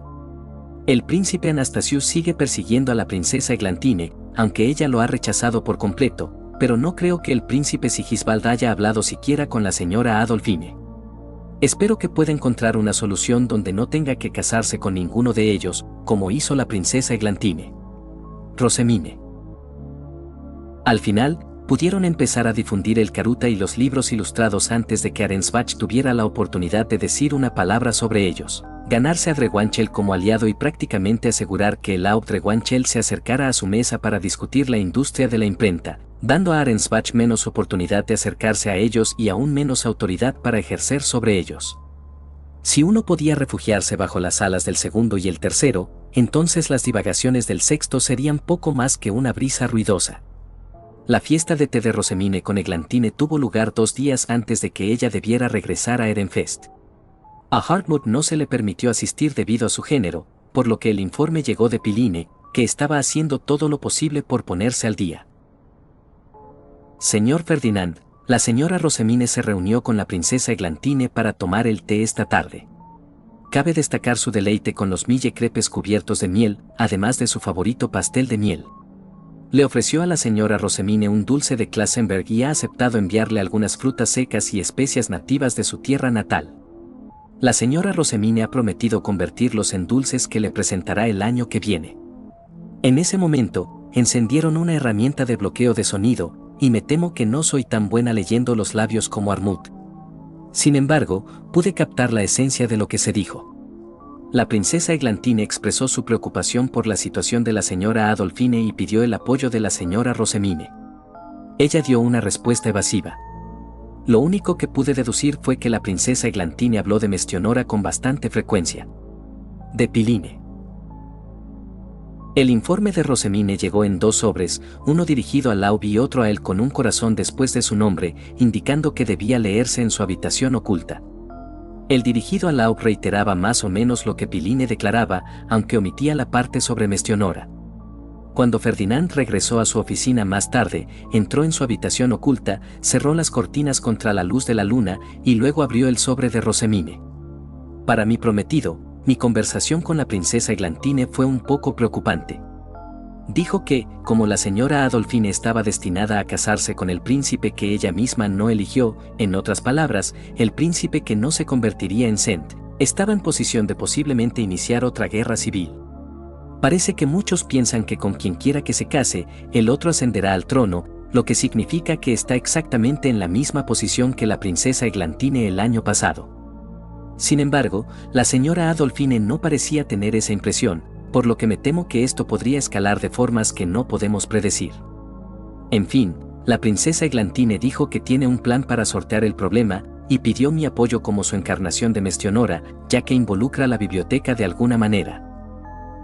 El príncipe Anastasius sigue persiguiendo a la princesa Eglantine, aunque ella lo ha rechazado por completo, pero no creo que el príncipe Sigisbald haya hablado siquiera con la señora Adolphine. Espero que pueda encontrar una solución donde no tenga que casarse con ninguno de ellos, como hizo la princesa Eglantine. Rosemine. Al final, pudieron empezar a difundir el Karuta y los libros ilustrados antes de que Arensbach tuviera la oportunidad de decir una palabra sobre ellos. Ganarse a Drewanchel como aliado y prácticamente asegurar que el Aub Drewanchel se acercara a su mesa para discutir la industria de la imprenta, dando a Arensbach menos oportunidad de acercarse a ellos y aún menos autoridad para ejercer sobre ellos. Si uno podía refugiarse bajo las alas del segundo y el tercero, entonces las divagaciones del sexto serían poco más que una brisa ruidosa. La fiesta de té de Rosemine con Eglantine tuvo lugar 2 días antes de que ella debiera regresar a Ehrenfest. A Hartmut no se le permitió asistir debido a su género, por lo que el informe llegó de Piline, que estaba haciendo todo lo posible por ponerse al día. Señor Ferdinand, la señora Rosemine se reunió con la princesa Eglantine para tomar el té esta tarde. Cabe destacar su deleite con los mille crepes cubiertos de miel, además de su favorito pastel de miel. Le ofreció a la señora Rosemine un dulce de Klassenberg y ha aceptado enviarle algunas frutas secas y especias nativas de su tierra natal. La señora Rosemine ha prometido convertirlos en dulces que le presentará el año que viene. En ese momento, encendieron una herramienta de bloqueo de sonido, y me temo que no soy tan buena leyendo los labios como Armut. Sin embargo, pude captar la esencia de lo que se dijo. La princesa Eglantine expresó su preocupación por la situación de la señora Adolphine y pidió el apoyo de la señora Rosemine. Ella dio una respuesta evasiva. Lo único que pude deducir fue que la princesa Eglantine habló de Mestionora con bastante frecuencia. De Piline. El informe de Rosemine llegó en 2 sobres, uno dirigido a Laub y otro a él con un corazón después de su nombre, indicando que debía leerse en su habitación oculta. El dirigido a Laub reiteraba más o menos lo que Piline declaraba, aunque omitía la parte sobre Mestionora. Cuando Ferdinand regresó a su oficina más tarde, entró en su habitación oculta, cerró las cortinas contra la luz de la luna y luego abrió el sobre de Rosemine. Para mi prometido, mi conversación con la princesa Eglantine fue un poco preocupante. Dijo que, como la señora Adolphine estaba destinada a casarse con el príncipe que ella misma no eligió, en otras palabras, el príncipe que no se convertiría en Cent, Estaba en posición de posiblemente iniciar otra guerra civil. Parece que muchos piensan que con quien quiera que se case, el otro ascenderá al trono, lo que significa que está exactamente en la misma posición que la princesa Eglantine el año pasado. Sin embargo, la señora Adolfine no parecía tener esa impresión, por lo que me temo que esto podría escalar de formas que no podemos predecir. En fin, la princesa Eglantine dijo que tiene un plan para sortear el problema, y pidió mi apoyo como su encarnación de Mestionora, ya que involucra la biblioteca de alguna manera.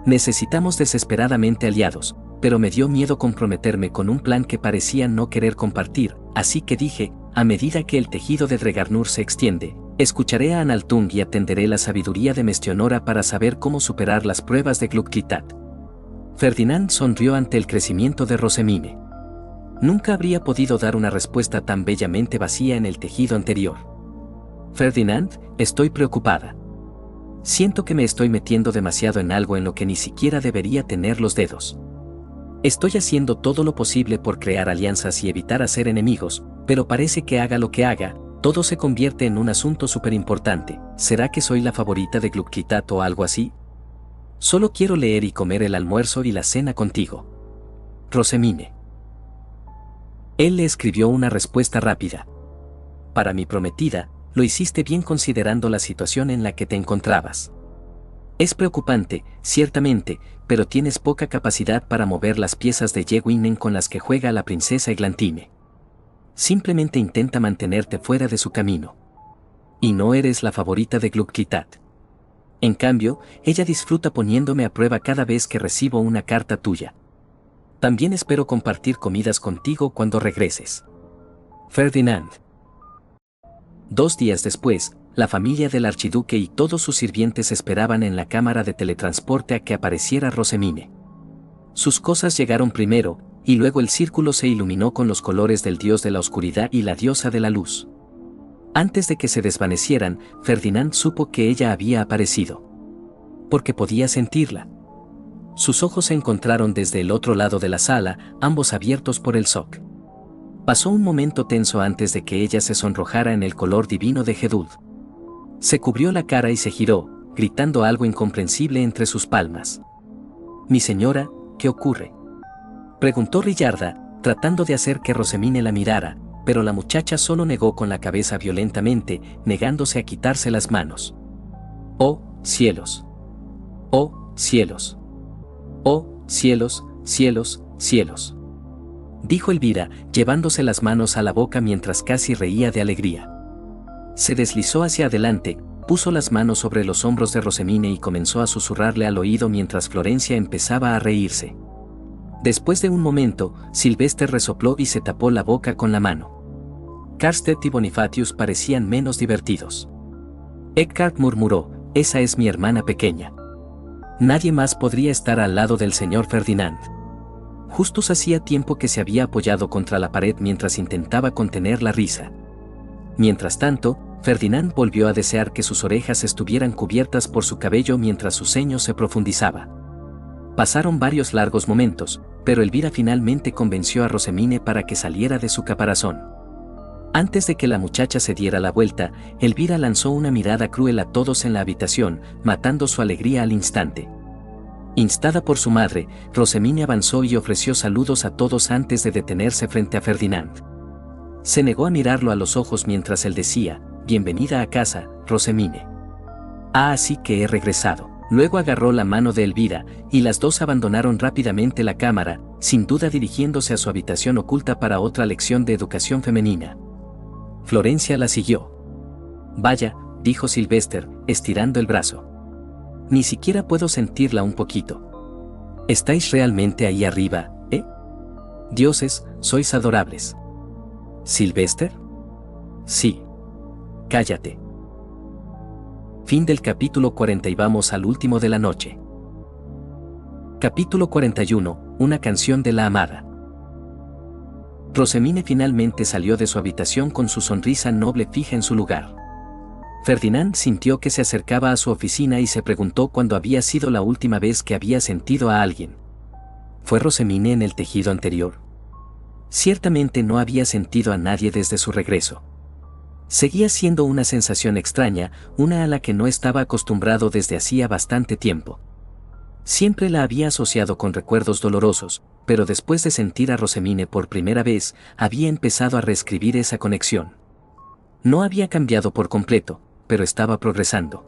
Necesitamos desesperadamente aliados, pero me dio miedo comprometerme con un plan que parecía no querer compartir, así que dije, a medida que el tejido de Dregarnur se extiende, escucharé a Analtung y atenderé la sabiduría de Mestionora para saber cómo superar las pruebas de Glugtitat. Ferdinand sonrió ante el crecimiento de Rosemine. Nunca habría podido dar una respuesta tan bellamente vacía en el tejido anterior. Ferdinand, estoy preocupada. Siento que me estoy metiendo demasiado en algo en lo que ni siquiera debería tener los dedos. Estoy haciendo todo lo posible por crear alianzas y evitar hacer enemigos, pero parece que haga lo que haga, todo se convierte en un asunto súper importante. ¿Será que soy la favorita de Glugtitat o algo así? Solo quiero leer y comer el almuerzo y la cena contigo. Rosemine. Él le escribió una respuesta rápida. Para mi prometida, lo hiciste bien considerando la situación en la que te encontrabas. Es preocupante, ciertamente, pero tienes poca capacidad para mover las piezas de Llywelyn con las que juega la princesa Eglantine. Simplemente intenta mantenerte fuera de su camino. Y no eres la favorita de Glugtitat. En cambio, ella disfruta poniéndome a prueba cada vez que recibo una carta tuya. También espero compartir comidas contigo cuando regreses. Ferdinand. 2 días después, la familia del archiduque y todos sus sirvientes esperaban en la cámara de teletransporte a que apareciera Rosemine. Sus cosas llegaron primero, y luego el círculo se iluminó con los colores del dios de la oscuridad y la diosa de la luz. Antes de que se desvanecieran, Ferdinand supo que ella había aparecido. Porque podía sentirla. Sus ojos se encontraron desde el otro lado de la sala, ambos abiertos por el shock. Pasó un momento tenso antes de que ella se sonrojara en el color divino de Gedud. Se cubrió la cara y se giró, gritando algo incomprensible entre sus palmas. «Mi señora, ¿qué ocurre?», preguntó Rillarda, tratando de hacer que Rosemine la mirara, pero la muchacha solo negó con la cabeza violentamente, negándose a quitarse las manos. «Oh, cielos! ¡Oh, cielos! ¡Oh, cielos, cielos, cielos!», dijo Elvira, llevándose las manos a la boca mientras casi reía de alegría. Se deslizó hacia adelante, puso las manos sobre los hombros de Rosemine y comenzó a susurrarle al oído mientras Florencia empezaba a reírse. Después de un momento, Sylvester resopló y se tapó la boca con la mano. Karstedt y Bonifatius parecían menos divertidos. Eckhart murmuró, «Esa es mi hermana pequeña. Nadie más podría estar al lado del señor Ferdinand». Justus hacía tiempo que se había apoyado contra la pared mientras intentaba contener la risa. Mientras tanto, Ferdinand volvió a desear que sus orejas estuvieran cubiertas por su cabello mientras su ceño se profundizaba. Pasaron varios largos momentos, pero Elvira finalmente convenció a Rosemine para que saliera de su caparazón. Antes de que la muchacha se diera la vuelta, Elvira lanzó una mirada cruel a todos en la habitación, matando su alegría al instante. Instada por su madre, Rosemine avanzó y ofreció saludos a todos antes de detenerse frente a Ferdinand. Se negó a mirarlo a los ojos mientras él decía, «Bienvenida a casa, Rosemine». «Ah, así que he regresado». Luego agarró la mano de Elvira, y las dos abandonaron rápidamente la cámara, sin duda dirigiéndose a su habitación oculta para otra lección de educación femenina. Florencia la siguió. «Vaya», dijo Sylvester, estirando el brazo. «Ni siquiera puedo sentirla un poquito». «¿Estáis realmente ahí arriba, eh? Dioses, sois adorables». «¿Sylvester?» «Sí». «Cállate». Fin del capítulo 40 y vamos al último de la noche. Capítulo 41, una canción de la amada. Rosemine finalmente salió de su habitación con su sonrisa noble fija en su lugar. Ferdinand sintió que se acercaba a su oficina y se preguntó cuándo había sido la última vez que había sentido a alguien. ¿Fue Rosemine en el tejido anterior? Ciertamente no había sentido a nadie desde su regreso. Seguía siendo una sensación extraña, una a la que no estaba acostumbrado desde hacía bastante tiempo. Siempre la había asociado con recuerdos dolorosos, pero después de sentir a Rosemine por primera vez, había empezado a reescribir esa conexión. No había cambiado por completo, pero estaba progresando.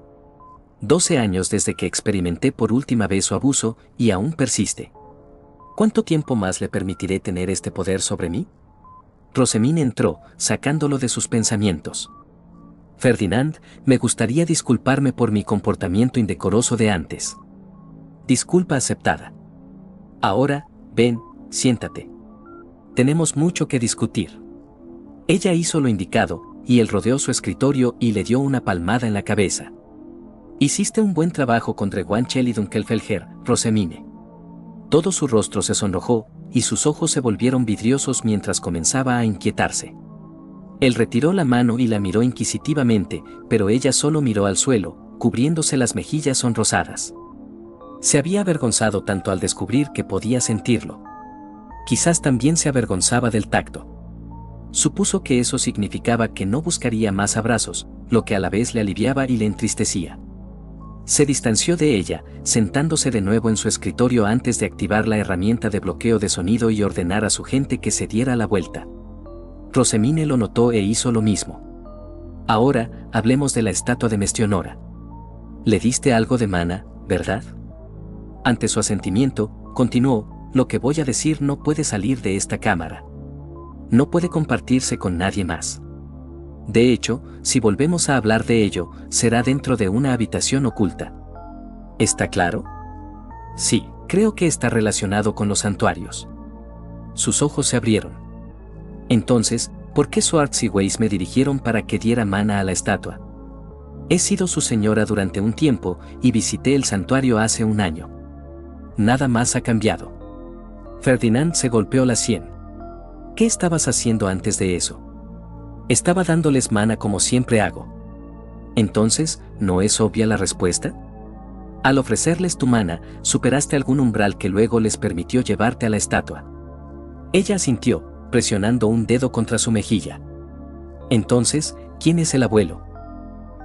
12 años desde que experimenté por última vez su abuso, y aún persiste. ¿Cuánto tiempo más le permitiré tener este poder sobre mí? Rosemine entró, sacándolo de sus pensamientos. Ferdinand, me gustaría disculparme por mi comportamiento indecoroso de antes. Disculpa aceptada. Ahora, ven, siéntate. Tenemos mucho que discutir. Ella hizo lo indicado, y él rodeó su escritorio y le dio una palmada en la cabeza. Hiciste un buen trabajo contra Guanchel y Dunkelfelger, Rosemine. Todo su rostro se sonrojó, y sus ojos se volvieron vidriosos mientras comenzaba a inquietarse. Él retiró la mano y la miró inquisitivamente, pero ella solo miró al suelo, cubriéndose las mejillas sonrosadas. Se había avergonzado tanto al descubrir que podía sentirlo. Quizás también se avergonzaba del tacto. Supuso que eso significaba que no buscaría más abrazos, lo que a la vez le aliviaba y le entristecía. Se distanció de ella, sentándose de nuevo en su escritorio antes de activar la herramienta de bloqueo de sonido y ordenar a su gente que se diera la vuelta. Rosemine lo notó e hizo lo mismo. Ahora, hablemos de la estatua de Mestionora. Le diste algo de mana, ¿verdad? Ante su asentimiento, continuó, lo que voy a decir no puede salir de esta cámara. No puede compartirse con nadie más. De hecho, si volvemos a hablar de ello, será dentro de una habitación oculta. ¿Está claro? Sí, creo que está relacionado con los santuarios. Sus ojos se abrieron. Entonces, ¿por qué Swartz y Weiss me dirigieron para que diera mana a la estatua? He sido su señora durante un tiempo y visité el santuario hace un año. Nada más ha cambiado. Ferdinand se golpeó la sien. ¿Qué estabas haciendo antes de eso? Estaba dándoles mana como siempre hago. Entonces, ¿no es obvia la respuesta? Al ofrecerles tu mana, superaste algún umbral que luego les permitió llevarte a la estatua. Ella asintió, presionando un dedo contra su mejilla. Entonces, ¿quién es el abuelo?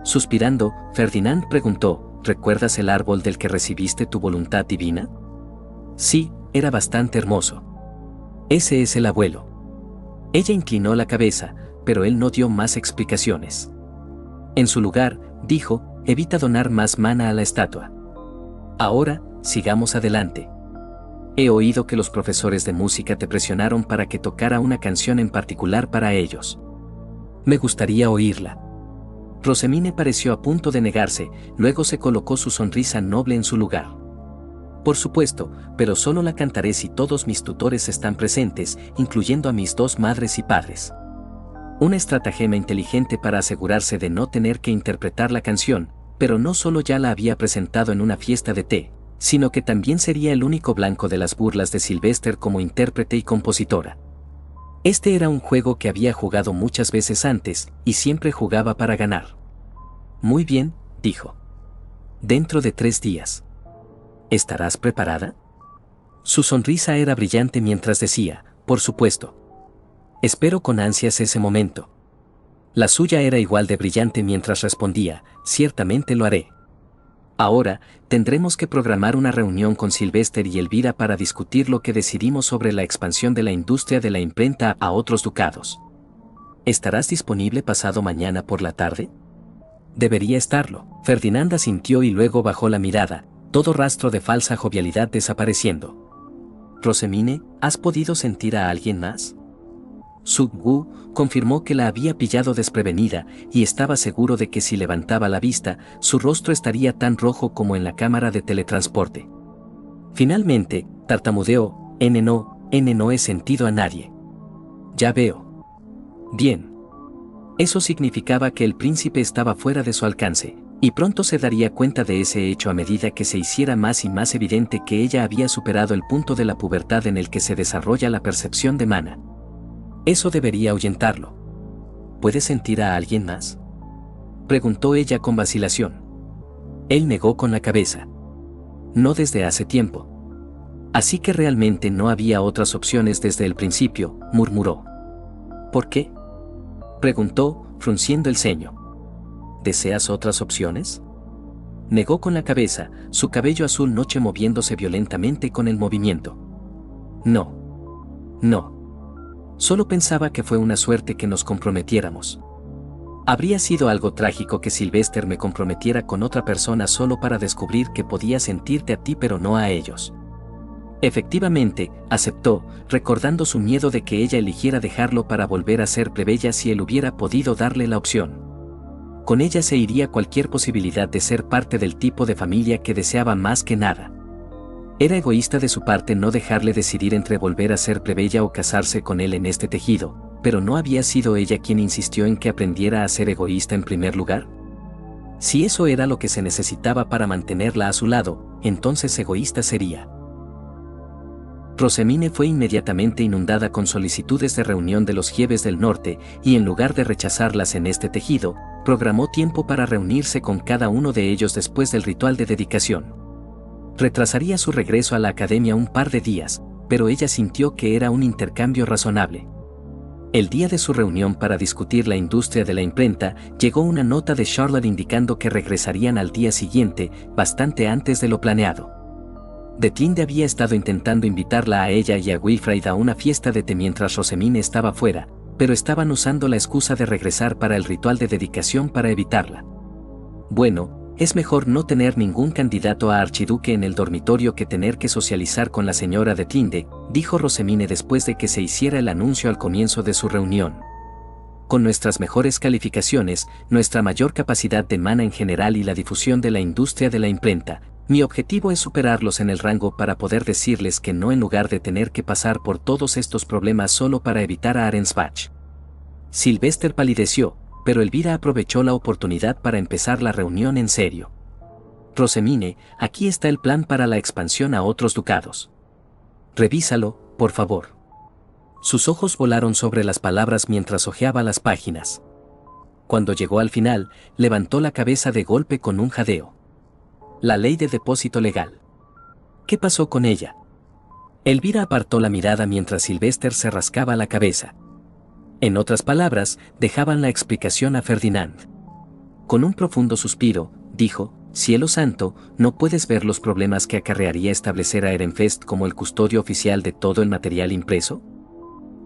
Suspirando, Ferdinand preguntó, ¿recuerdas el árbol del que recibiste tu voluntad divina? Sí, era bastante hermoso. Ese es el abuelo. Ella inclinó la cabeza, pero él no dio más explicaciones. En su lugar, dijo, evita donar más mana a la estatua. Ahora, sigamos adelante. He oído que los profesores de música te presionaron para que tocara una canción en particular para ellos. Me gustaría oírla. Rosemine pareció a punto de negarse, luego se colocó su sonrisa noble en su lugar. Por supuesto, pero solo la cantaré si todos mis tutores están presentes, incluyendo a mis dos madres y padres. Una estratagema inteligente para asegurarse de no tener que interpretar la canción, pero no solo ya la había presentado en una fiesta de té, sino que también sería el único blanco de las burlas de Sylvester como intérprete y compositora. Este era un juego que había jugado muchas veces antes, y siempre jugaba para ganar. Muy bien, dijo. Dentro de 3 días. ¿Estarás preparada? Su sonrisa era brillante mientras decía, por supuesto. Espero con ansias ese momento. La suya era igual de brillante mientras respondía, ciertamente lo haré. Ahora, tendremos que programar una reunión con Sylvester y Elvira para discutir lo que decidimos sobre la expansión de la industria de la imprenta a otros ducados. ¿Estarás disponible pasado mañana por la tarde? Debería estarlo. Ferdinand asintió y luego bajó la mirada, todo rastro de falsa jovialidad desapareciendo. Rosemine, ¿has podido sentir a alguien más? Suk-woo confirmó que la había pillado desprevenida y estaba seguro de que si levantaba la vista, su rostro estaría tan rojo como en la cámara de teletransporte. Finalmente, tartamudeó, no he sentido a nadie. Ya veo. Bien. Eso significaba que el príncipe estaba fuera de su alcance, y pronto se daría cuenta de ese hecho a medida que se hiciera más y más evidente que ella había superado el punto de la pubertad en el que se desarrolla la percepción de mana. Eso debería ahuyentarlo. ¿Puedes sentir a alguien más? Preguntó ella con vacilación. Él negó con la cabeza. No desde hace tiempo. Así que realmente no había otras opciones desde el principio, murmuró. ¿Por qué? Preguntó, frunciendo el ceño. ¿Deseas otras opciones? Negó con la cabeza, su cabello azul noche moviéndose violentamente con el movimiento. No. No. Solo pensaba que fue una suerte que nos comprometiéramos. Habría sido algo trágico que Sylvester me comprometiera con otra persona solo para descubrir que podía sentirte a ti pero no a ellos. Efectivamente, aceptó, recordando su miedo de que ella eligiera dejarlo para volver a ser plebeya si él hubiera podido darle la opción. Con ella se iría cualquier posibilidad de ser parte del tipo de familia que deseaba más que nada. Era egoísta de su parte no dejarle decidir entre volver a ser plebeya o casarse con él en este tejido, pero ¿no había sido ella quien insistió en que aprendiera a ser egoísta en primer lugar? Si eso era lo que se necesitaba para mantenerla a su lado, entonces egoísta sería. Rosamine fue inmediatamente inundada con solicitudes de reunión de los Giebes del Norte y en lugar de rechazarlas en este tejido, programó tiempo para reunirse con cada uno de ellos después del ritual de dedicación. Retrasaría su regreso a la academia un par de días, pero ella sintió que era un intercambio razonable. El día de su reunión para discutir la industria de la imprenta, llegó una nota de Charlotte indicando que regresarían al día siguiente, bastante antes de lo planeado. De Tinde había estado intentando invitarla a ella y a Wilfrid a una fiesta de té mientras Rosamine estaba fuera, pero estaban usando la excusa de regresar para el ritual de dedicación para evitarla. Bueno, es mejor no tener ningún candidato a archiduque en el dormitorio que tener que socializar con la señora de Tinde, dijo Rosamine después de que se hiciera el anuncio al comienzo de su reunión. Con nuestras mejores calificaciones, nuestra mayor capacidad de mana en general y la difusión de la industria de la imprenta, mi objetivo es superarlos en el rango para poder decirles que no en lugar de tener que pasar por todos estos problemas solo para evitar a Arensbach. Sylvester palideció, pero Elvira aprovechó la oportunidad para empezar la reunión en serio. Rosamine, aquí está el plan para la expansión a otros ducados. Revísalo, por favor. Sus ojos volaron sobre las palabras mientras hojeaba las páginas. Cuando llegó al final, levantó la cabeza de golpe con un jadeo. La ley de depósito legal. ¿Qué pasó con ella? Elvira apartó la mirada mientras Sylvester se rascaba la cabeza. En otras palabras, dejaban la explicación a Ferdinand. Con un profundo suspiro, dijo, «Cielo santo, ¿no puedes ver los problemas que acarrearía establecer a Ehrenfest como el custodio oficial de todo el material impreso?»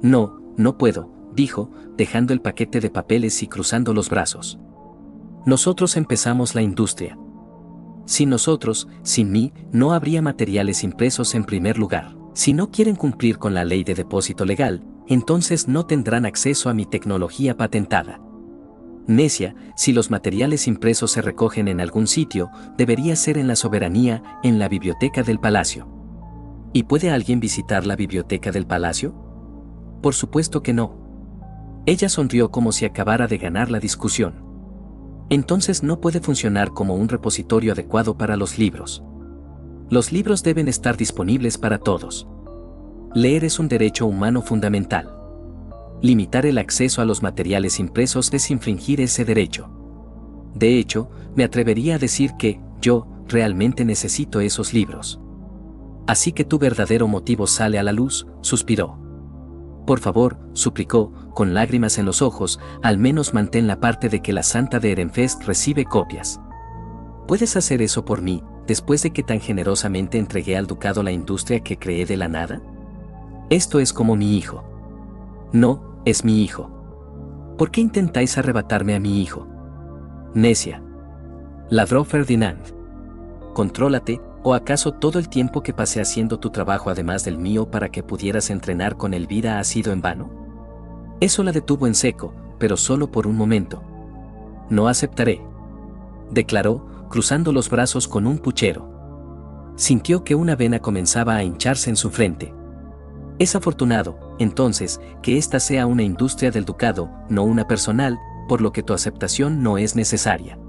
«No, no puedo», dijo, dejando el paquete de papeles y cruzando los brazos. «Nosotros empezamos la industria. Sin nosotros, sin mí, no habría materiales impresos en primer lugar. Si no quieren cumplir con la ley de depósito legal, entonces no tendrán acceso a mi tecnología patentada. Necia, si los materiales impresos se recogen en algún sitio, debería ser en la soberanía, en la biblioteca del palacio. ¿Y puede alguien visitar la biblioteca del palacio? Por supuesto que no. Ella sonrió como si acabara de ganar la discusión. Entonces no puede funcionar como un repositorio adecuado para los libros. Los libros deben estar disponibles para todos. Leer es un derecho humano fundamental. Limitar el acceso a los materiales impresos es infringir ese derecho. De hecho, me atrevería a decir que, yo, realmente necesito esos libros. Así que tu verdadero motivo sale a la luz, suspiró. Por favor, suplicó, con lágrimas en los ojos, al menos mantén la parte de que la Santa de Ehrenfest recibe copias. ¿Puedes hacer eso por mí, después de que tan generosamente entregué al ducado la industria que creé de la nada? Esto es como mi hijo. No, es mi hijo. ¿Por qué intentáis arrebatarme a mi hijo? Necia. Ladró Ferdinand. Contrólate, ¿o acaso todo el tiempo que pasé haciendo tu trabajo además del mío para que pudieras entrenar con Elvira ha sido en vano? Eso la detuvo en seco, pero solo por un momento. No aceptaré, declaró, cruzando los brazos con un puchero. Sintió que una vena comenzaba a hincharse en su frente. Es afortunado, entonces, que esta sea una industria del ducado, no una personal, por lo que tu aceptación no es necesaria.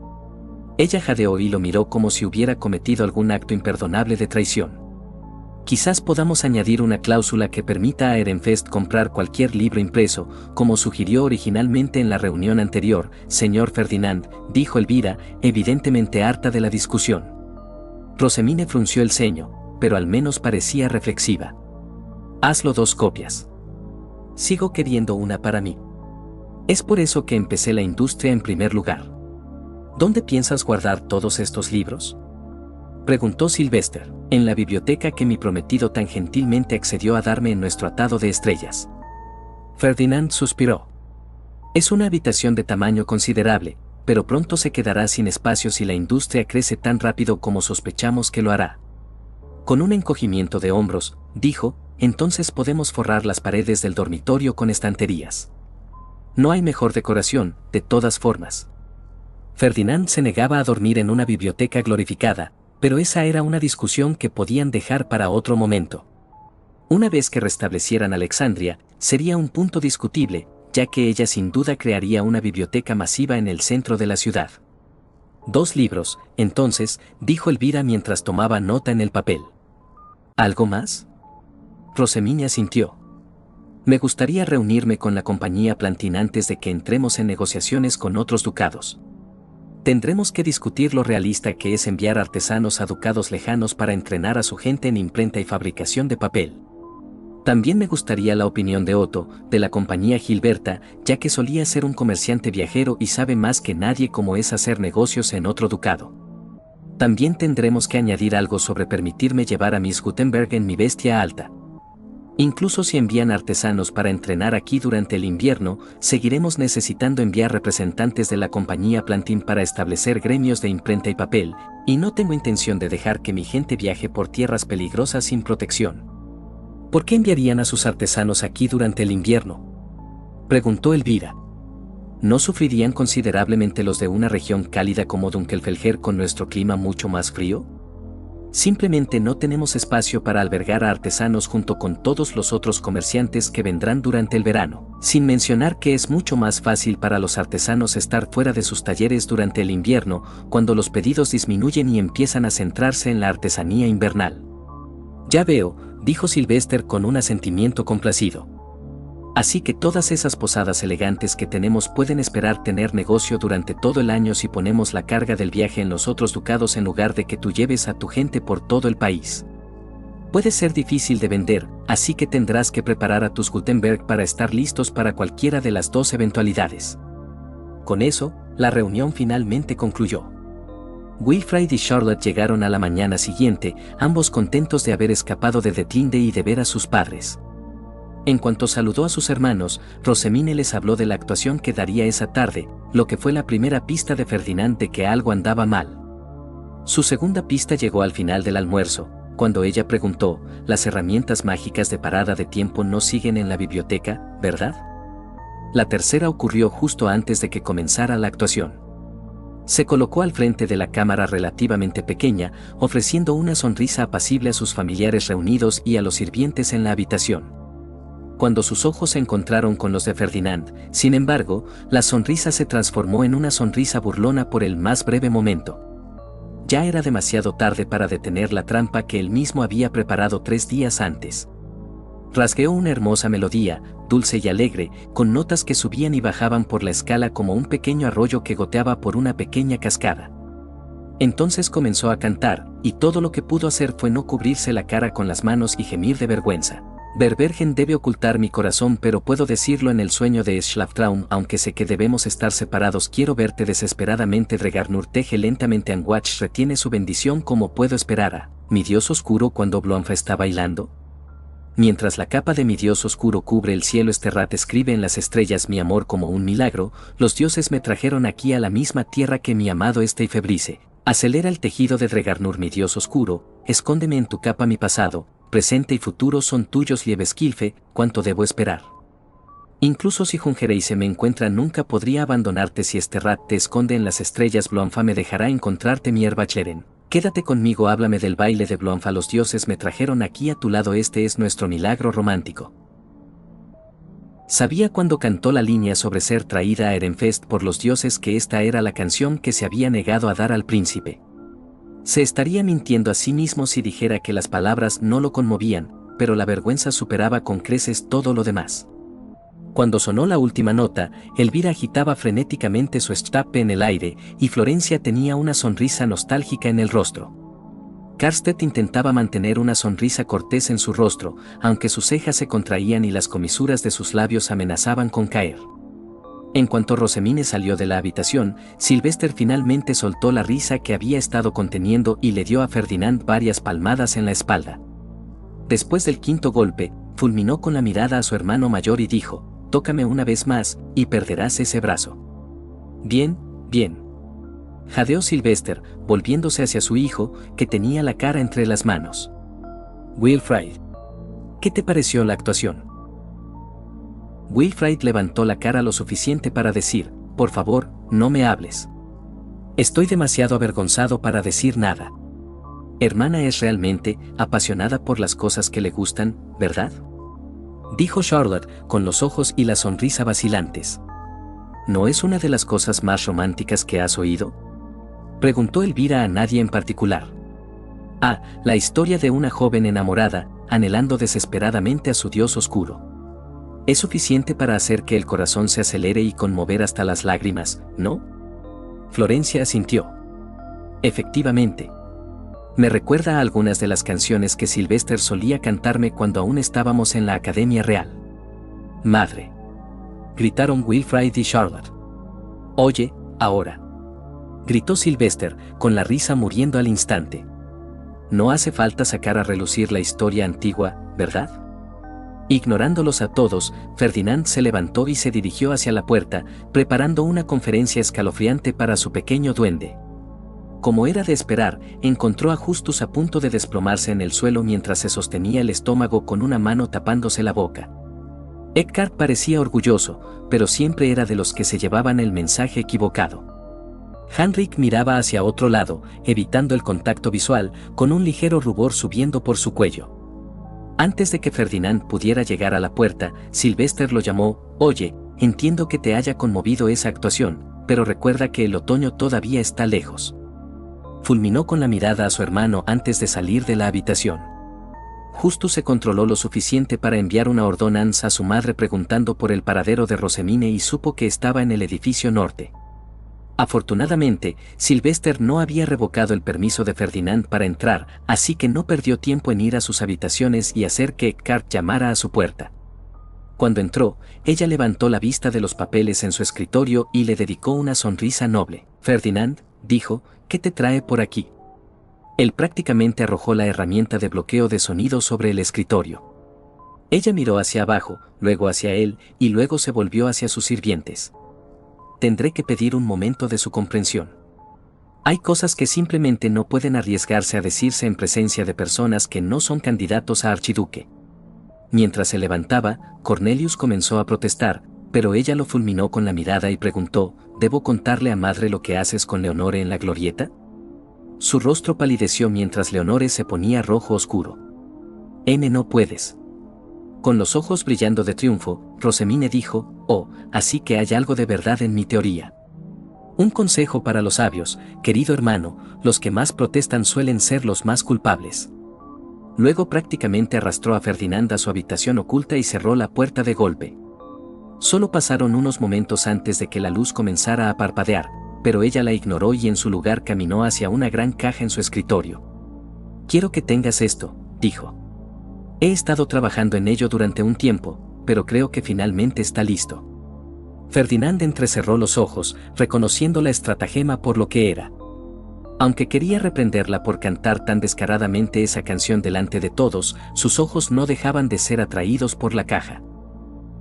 Ella jadeó y lo miró como si hubiera cometido algún acto imperdonable de traición. Quizás podamos añadir una cláusula que permita a Ehrenfest comprar cualquier libro impreso, como sugirió originalmente en la reunión anterior, señor Ferdinand, dijo Elvira, evidentemente harta de la discusión. Rosamine frunció el ceño, pero al menos parecía reflexiva. Hazlo 2 copias. Sigo queriendo una para mí. Es por eso que empecé la industria en primer lugar. ¿Dónde piensas guardar todos estos libros?, preguntó Sylvester. En la biblioteca que mi prometido tan gentilmente accedió a darme en nuestro atado de estrellas. Ferdinand suspiró. Es una habitación de tamaño considerable, pero pronto se quedará sin espacio si la industria crece tan rápido como sospechamos que lo hará. Con un encogimiento de hombros, dijo, entonces podemos forrar las paredes del dormitorio con estanterías. No hay mejor decoración, de todas formas. Ferdinand se negaba a dormir en una biblioteca glorificada, pero esa era una discusión que podían dejar para otro momento. Una vez que restablecieran Alexandria, sería un punto discutible, ya que ella sin duda crearía una biblioteca masiva en el centro de la ciudad. 2 libros, entonces, dijo Elvira mientras tomaba nota en el papel. ¿Algo más? Roseminia asintió. Me gustaría reunirme con la compañía Plantin antes de que entremos en negociaciones con otros ducados. Tendremos que discutir lo realista que es enviar artesanos a ducados lejanos para entrenar a su gente en imprenta y fabricación de papel. También me gustaría la opinión de Otto, de la compañía Gilberta, ya que solía ser un comerciante viajero y sabe más que nadie cómo es hacer negocios en otro ducado. También tendremos que añadir algo sobre permitirme llevar a Miss Gutenberg en mi bestia alta. Incluso si envían artesanos para entrenar aquí durante el invierno, seguiremos necesitando enviar representantes de la compañía Plantin para establecer gremios de imprenta y papel, y no tengo intención de dejar que mi gente viaje por tierras peligrosas sin protección. ¿Por qué enviarían a sus artesanos aquí durante el invierno?, preguntó Elvira. ¿No sufrirían considerablemente los de una región cálida como Dunkelfelger con nuestro clima mucho más frío? Simplemente no tenemos espacio para albergar a artesanos junto con todos los otros comerciantes que vendrán durante el verano, sin mencionar que es mucho más fácil para los artesanos estar fuera de sus talleres durante el invierno, cuando los pedidos disminuyen y empiezan a centrarse en la artesanía invernal. Ya veo, dijo Sylvester con un asentimiento complacido. Así que todas esas posadas elegantes que tenemos pueden esperar tener negocio durante todo el año si ponemos la carga del viaje en los otros ducados en lugar de que tú lleves a tu gente por todo el país. Puede ser difícil de vender, así que tendrás que preparar a tus Gutenberg para estar listos para cualquiera de las 2 eventualidades. Con eso, la reunión finalmente concluyó. Wilfrid y Charlotte llegaron a la mañana siguiente, ambos contentos de haber escapado de Detlinde y de ver a sus padres. En cuanto saludó a sus hermanos, Rosemine les habló de la actuación que daría esa tarde, lo que fue la primera pista de Ferdinand de que algo andaba mal. Su segunda pista llegó al final del almuerzo, cuando ella preguntó, las herramientas mágicas de parada de tiempo no siguen en la biblioteca, ¿verdad? La tercera ocurrió justo antes de que comenzara la actuación. Se colocó al frente de la cámara relativamente pequeña, ofreciendo una sonrisa apacible a sus familiares reunidos y a los sirvientes en la habitación. Cuando sus ojos se encontraron con los de Ferdinand, sin embargo, la sonrisa se transformó en una sonrisa burlona por el más breve momento. Ya era demasiado tarde para detener la trampa que él mismo había preparado 3 días antes. Rasgueó una hermosa melodía, dulce y alegre, con notas que subían y bajaban por la escala como un pequeño arroyo que goteaba por una pequeña cascada. Entonces comenzó a cantar, y todo lo que pudo hacer fue no cubrirse la cara con las manos y gemir de vergüenza. Verbergen debe ocultar mi corazón, pero puedo decirlo en el sueño de Schlaftraum, aunque sé que debemos estar separados. Quiero verte desesperadamente. Dregarnur teje lentamente. Anguach retiene su bendición como puedo esperar a mi dios oscuro cuando Bloanfa está bailando. Mientras la capa de mi dios oscuro cubre el cielo, Esterrat escribe en las estrellas mi amor como un milagro. Los dioses me trajeron aquí a la misma tierra que mi amado Febrice. Acelera el tejido de Dregarnur, mi dios oscuro. Escóndeme en tu capa. Mi pasado, presente y futuro son tuyos. Liebeskilfe, ¿cuánto debo esperar? Incluso si Jungereise me encuentra, nunca podría abandonarte. Si Esterrat te esconde en las estrellas, Bloanfa me dejará encontrarte. Mi Erbachleren, quédate conmigo. Háblame del baile de Bloanfa. Los dioses me trajeron aquí a tu lado. Este es nuestro milagro romántico. Sabía cuando cantó la línea sobre ser traída a Ehrenfest por los dioses que esta era la canción que se había negado a dar al príncipe. Se estaría mintiendo a sí mismo si dijera que las palabras no lo conmovían, pero la vergüenza superaba con creces todo lo demás. Cuando sonó la última nota, Elvira agitaba frenéticamente su estape en el aire, y Florencia tenía una sonrisa nostálgica en el rostro. Karstedt intentaba mantener una sonrisa cortés en su rostro, aunque sus cejas se contraían y las comisuras de sus labios amenazaban con caer. En cuanto Rosamine salió de la habitación, Sylvester finalmente soltó la risa que había estado conteniendo y le dio a Ferdinand varias palmadas en la espalda. Después del quinto golpe, fulminó con la mirada a su hermano mayor y dijo: «Tócame una vez más, y perderás ese brazo». «Bien, bien», jadeó Sylvester, volviéndose hacia su hijo, que tenía la cara entre las manos. «Wilfrid, ¿qué te pareció la actuación?». Wilfrid levantó la cara lo suficiente para decir: «Por favor, no me hables. Estoy demasiado avergonzado para decir nada». «Hermana es realmente apasionada por las cosas que le gustan, ¿verdad?», dijo Charlotte, con los ojos y la sonrisa vacilantes. «¿No es una de las cosas más románticas que has oído?», preguntó Elvira a nadie en particular. «Ah, la historia de una joven enamorada, anhelando desesperadamente a su dios oscuro. Es suficiente para hacer que el corazón se acelere y conmover hasta las lágrimas, ¿no?». Florencia asintió. «Efectivamente. Me recuerda a algunas de las canciones que Sylvester solía cantarme cuando aún estábamos en la Academia Real». «Madre», gritaron Wilfrid y Charlotte. «Oye, ahora», gritó Sylvester, con la risa muriendo al instante. «No hace falta sacar a relucir la historia antigua, ¿verdad?». Ignorándolos a todos, Ferdinand se levantó y se dirigió hacia la puerta, preparando una conferencia escalofriante para su pequeño duende. Como era de esperar, encontró a Justus a punto de desplomarse en el suelo mientras se sostenía el estómago con una mano tapándose la boca. Edgar parecía orgulloso, pero siempre era de los que se llevaban el mensaje equivocado. Henrik miraba hacia otro lado, evitando el contacto visual, con un ligero rubor subiendo por su cuello. Antes de que Ferdinand pudiera llegar a la puerta, Sylvester lo llamó: «Oye, entiendo que te haya conmovido esa actuación, pero recuerda que el otoño todavía está lejos». Fulminó con la mirada a su hermano antes de salir de la habitación. Justus se controló lo suficiente para enviar una ordonanza a su madre preguntando por el paradero de Rosamine y supo que estaba en el edificio norte. Afortunadamente, Sylvester no había revocado el permiso de Ferdinand para entrar, así que no perdió tiempo en ir a sus habitaciones y hacer que Edgar llamara a su puerta. Cuando entró, ella levantó la vista de los papeles en su escritorio y le dedicó una sonrisa noble. «Ferdinand», dijo, «¿qué te trae por aquí?». Él prácticamente arrojó la herramienta de bloqueo de sonido sobre el escritorio. Ella miró hacia abajo, luego hacia él, y luego se volvió hacia sus sirvientes. «Tendré que pedir un momento de su comprensión. Hay cosas que simplemente no pueden arriesgarse a decirse en presencia de personas que no son candidatos a archiduque». Mientras se levantaba, Cornelius comenzó a protestar, pero ella lo fulminó con la mirada y preguntó: «¿Debo contarle a madre lo que haces con Leonore en la glorieta?». Su rostro palideció mientras Leonore se ponía rojo oscuro. «No puedes». Con los ojos brillando de triunfo, Rosamine dijo: «Oh, así que hay algo de verdad en mi teoría. Un consejo para los sabios, querido hermano: los que más protestan suelen ser los más culpables». Luego prácticamente arrastró a Ferdinand a su habitación oculta y cerró la puerta de golpe. Solo pasaron unos momentos antes de que la luz comenzara a parpadear, pero ella la ignoró y en su lugar caminó hacia una gran caja en su escritorio. «Quiero que tengas esto», dijo. «He estado trabajando en ello durante un tiempo, pero creo que finalmente está listo». Ferdinand entrecerró los ojos, reconociendo la estratagema por lo que era. Aunque quería reprenderla por cantar tan descaradamente esa canción delante de todos, sus ojos no dejaban de ser atraídos por la caja.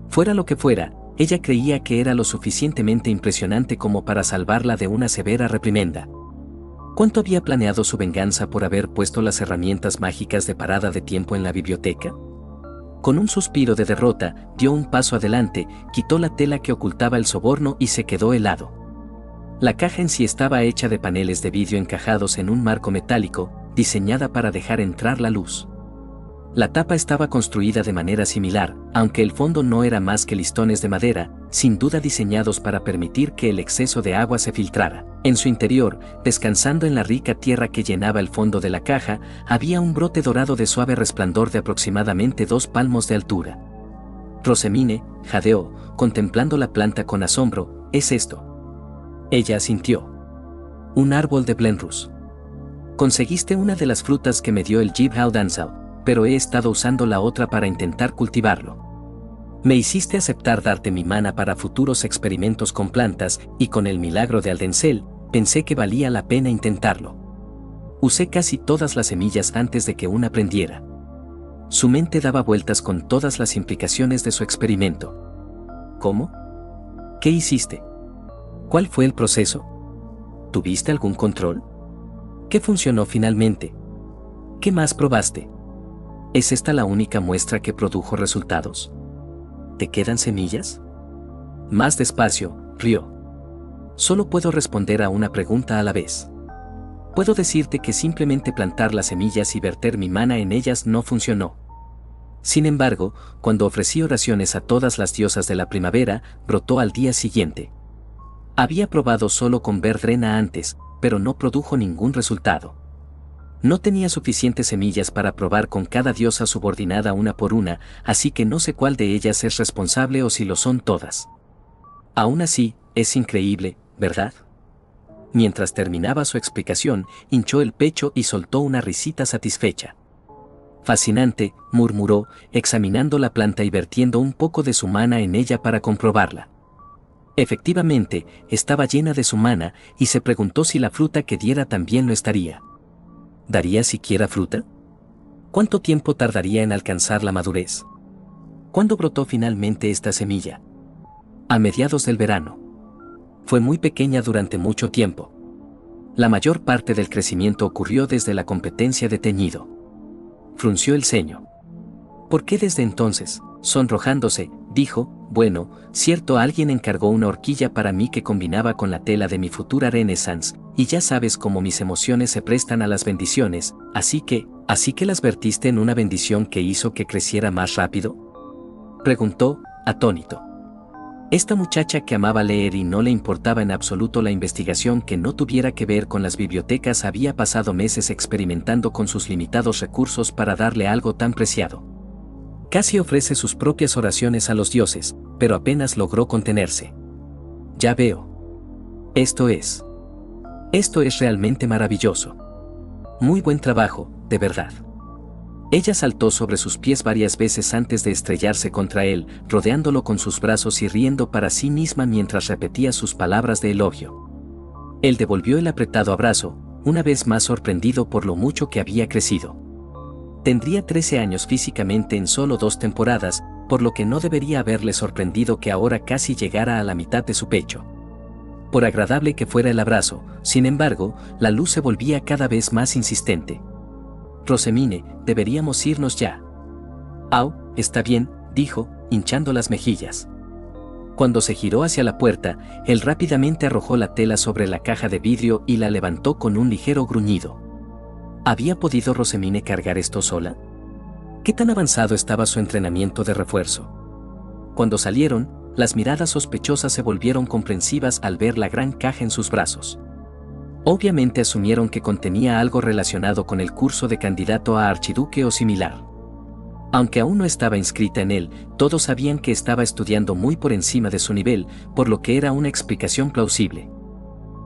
Fuera lo que fuera, ella creía que era lo suficientemente impresionante como para salvarla de una severa reprimenda. ¿Cuánto había planeado su venganza por haber puesto las herramientas mágicas de parada de tiempo en la biblioteca? Con un suspiro de derrota, dio un paso adelante, quitó la tela que ocultaba el soborno y se quedó helado. La caja en sí estaba hecha de paneles de vidrio encajados en un marco metálico, diseñada para dejar entrar la luz. La tapa estaba construida de manera similar, aunque el fondo no era más que listones de madera, sin duda diseñados para permitir que el exceso de agua se filtrara. En su interior, descansando en la rica tierra que llenaba el fondo de la caja, había un brote dorado de suave resplandor de aproximadamente 2 palmos de altura. Rosamine jadeó, contemplando la planta con asombro. «¿Es esto?». Ella asintió. «Un árbol de Blenrus. Conseguiste una de las frutas que me dio el Jib Haudansau, pero he estado usando la otra para intentar cultivarlo». Me hiciste aceptar darte mi mana para futuros experimentos con plantas y con el milagro de Aldencel, pensé que valía la pena intentarlo. Usé casi todas las semillas antes de que una prendiera. Su mente daba vueltas con todas las implicaciones de su experimento. ¿Cómo? ¿Qué hiciste? ¿Cuál fue el proceso? ¿Tuviste algún control? ¿Qué funcionó finalmente? ¿Qué más probaste? ¿Es esta la única muestra que produjo resultados? ¿Te quedan semillas? Más despacio, rió. Solo puedo responder a una pregunta a la vez. Puedo decirte que simplemente plantar las semillas y verter mi mana en ellas no funcionó. Sin embargo, cuando ofrecí oraciones a todas las diosas de la primavera, brotó al día siguiente. Había probado solo con Verdrena antes, pero no produjo ningún resultado. No tenía suficientes semillas para probar con cada diosa subordinada una por una, así que no sé cuál de ellas es responsable o si lo son todas. Aún así, es increíble, ¿verdad? Mientras terminaba su explicación, hinchó el pecho y soltó una risita satisfecha. Fascinante, murmuró, examinando la planta y vertiendo un poco de su mana en ella para comprobarla. Efectivamente, estaba llena de su mana, y se preguntó si la fruta que diera también lo estaría. ¿Daría siquiera fruta? ¿Cuánto tiempo tardaría en alcanzar la madurez? ¿Cuándo brotó finalmente esta semilla? A mediados del verano. Fue muy pequeña durante mucho tiempo. La mayor parte del crecimiento ocurrió desde la competencia de teñido. Frunció el ceño. ¿Por qué desde entonces? Sonrojándose, dijo, bueno, cierto, alguien encargó una horquilla para mí que combinaba con la tela de mi futura Renaissance, y ya sabes cómo mis emociones se prestan a las bendiciones, así que las vertiste en una bendición que hizo que creciera más rápido? Preguntó, atónito. Esta muchacha que amaba leer y no le importaba en absoluto la investigación que no tuviera que ver con las bibliotecas había pasado meses experimentando con sus limitados recursos para darle algo tan preciado. Casi ofrece sus propias oraciones a los dioses, pero apenas logró contenerse. Ya veo. Esto es realmente maravilloso. Muy buen trabajo, de verdad. Ella saltó sobre sus pies varias veces antes de estrellarse contra él, rodeándolo con sus brazos y riendo para sí misma mientras repetía sus palabras de elogio. Él devolvió el apretado abrazo, una vez más sorprendido por lo mucho que había crecido. Tendría 13 años físicamente en solo 2 temporadas, por lo que no debería haberle sorprendido que ahora casi llegara a la mitad de su pecho. Por agradable que fuera el abrazo, sin embargo, la luz se volvía cada vez más insistente. Rosemine, deberíamos irnos ya. Au, está bien, dijo, hinchando las mejillas. Cuando se giró hacia la puerta, él rápidamente arrojó la tela sobre la caja de vidrio y la levantó con un ligero gruñido. ¿Había podido Rosemine cargar esto sola? ¿Qué tan avanzado estaba su entrenamiento de refuerzo? Cuando salieron, las miradas sospechosas se volvieron comprensivas al ver la gran caja en sus brazos. Obviamente asumieron que contenía algo relacionado con el curso de candidato a archiduque o similar. Aunque aún no estaba inscrita en él, todos sabían que estaba estudiando muy por encima de su nivel, por lo que era una explicación plausible.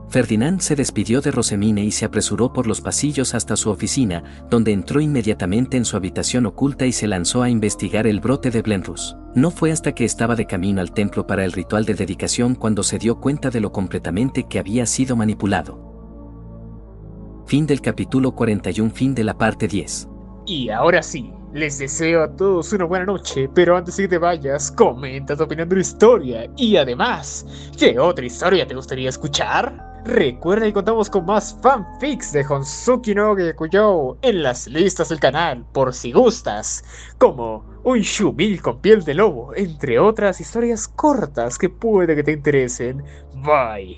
Ferdinand se despidió de Rosemine y se apresuró por los pasillos hasta su oficina, donde entró inmediatamente en su habitación oculta y se lanzó a investigar el brote de Blenrus. No fue hasta que estaba de camino al templo para el ritual de dedicación cuando se dio cuenta de lo completamente que había sido manipulado. Fin del capítulo 41, fin de la parte 10. Y ahora sí, les deseo a todos una buena noche, pero antes de que te vayas, comenta tu opinión de la historia. Y además, ¿qué otra historia te gustaría escuchar? Recuerda que contamos con más fanfics de Honsuki no Gekujou en las listas del canal, por si gustas, como un Shumil con piel de lobo, entre otras historias cortas que puede que te interesen. Bye.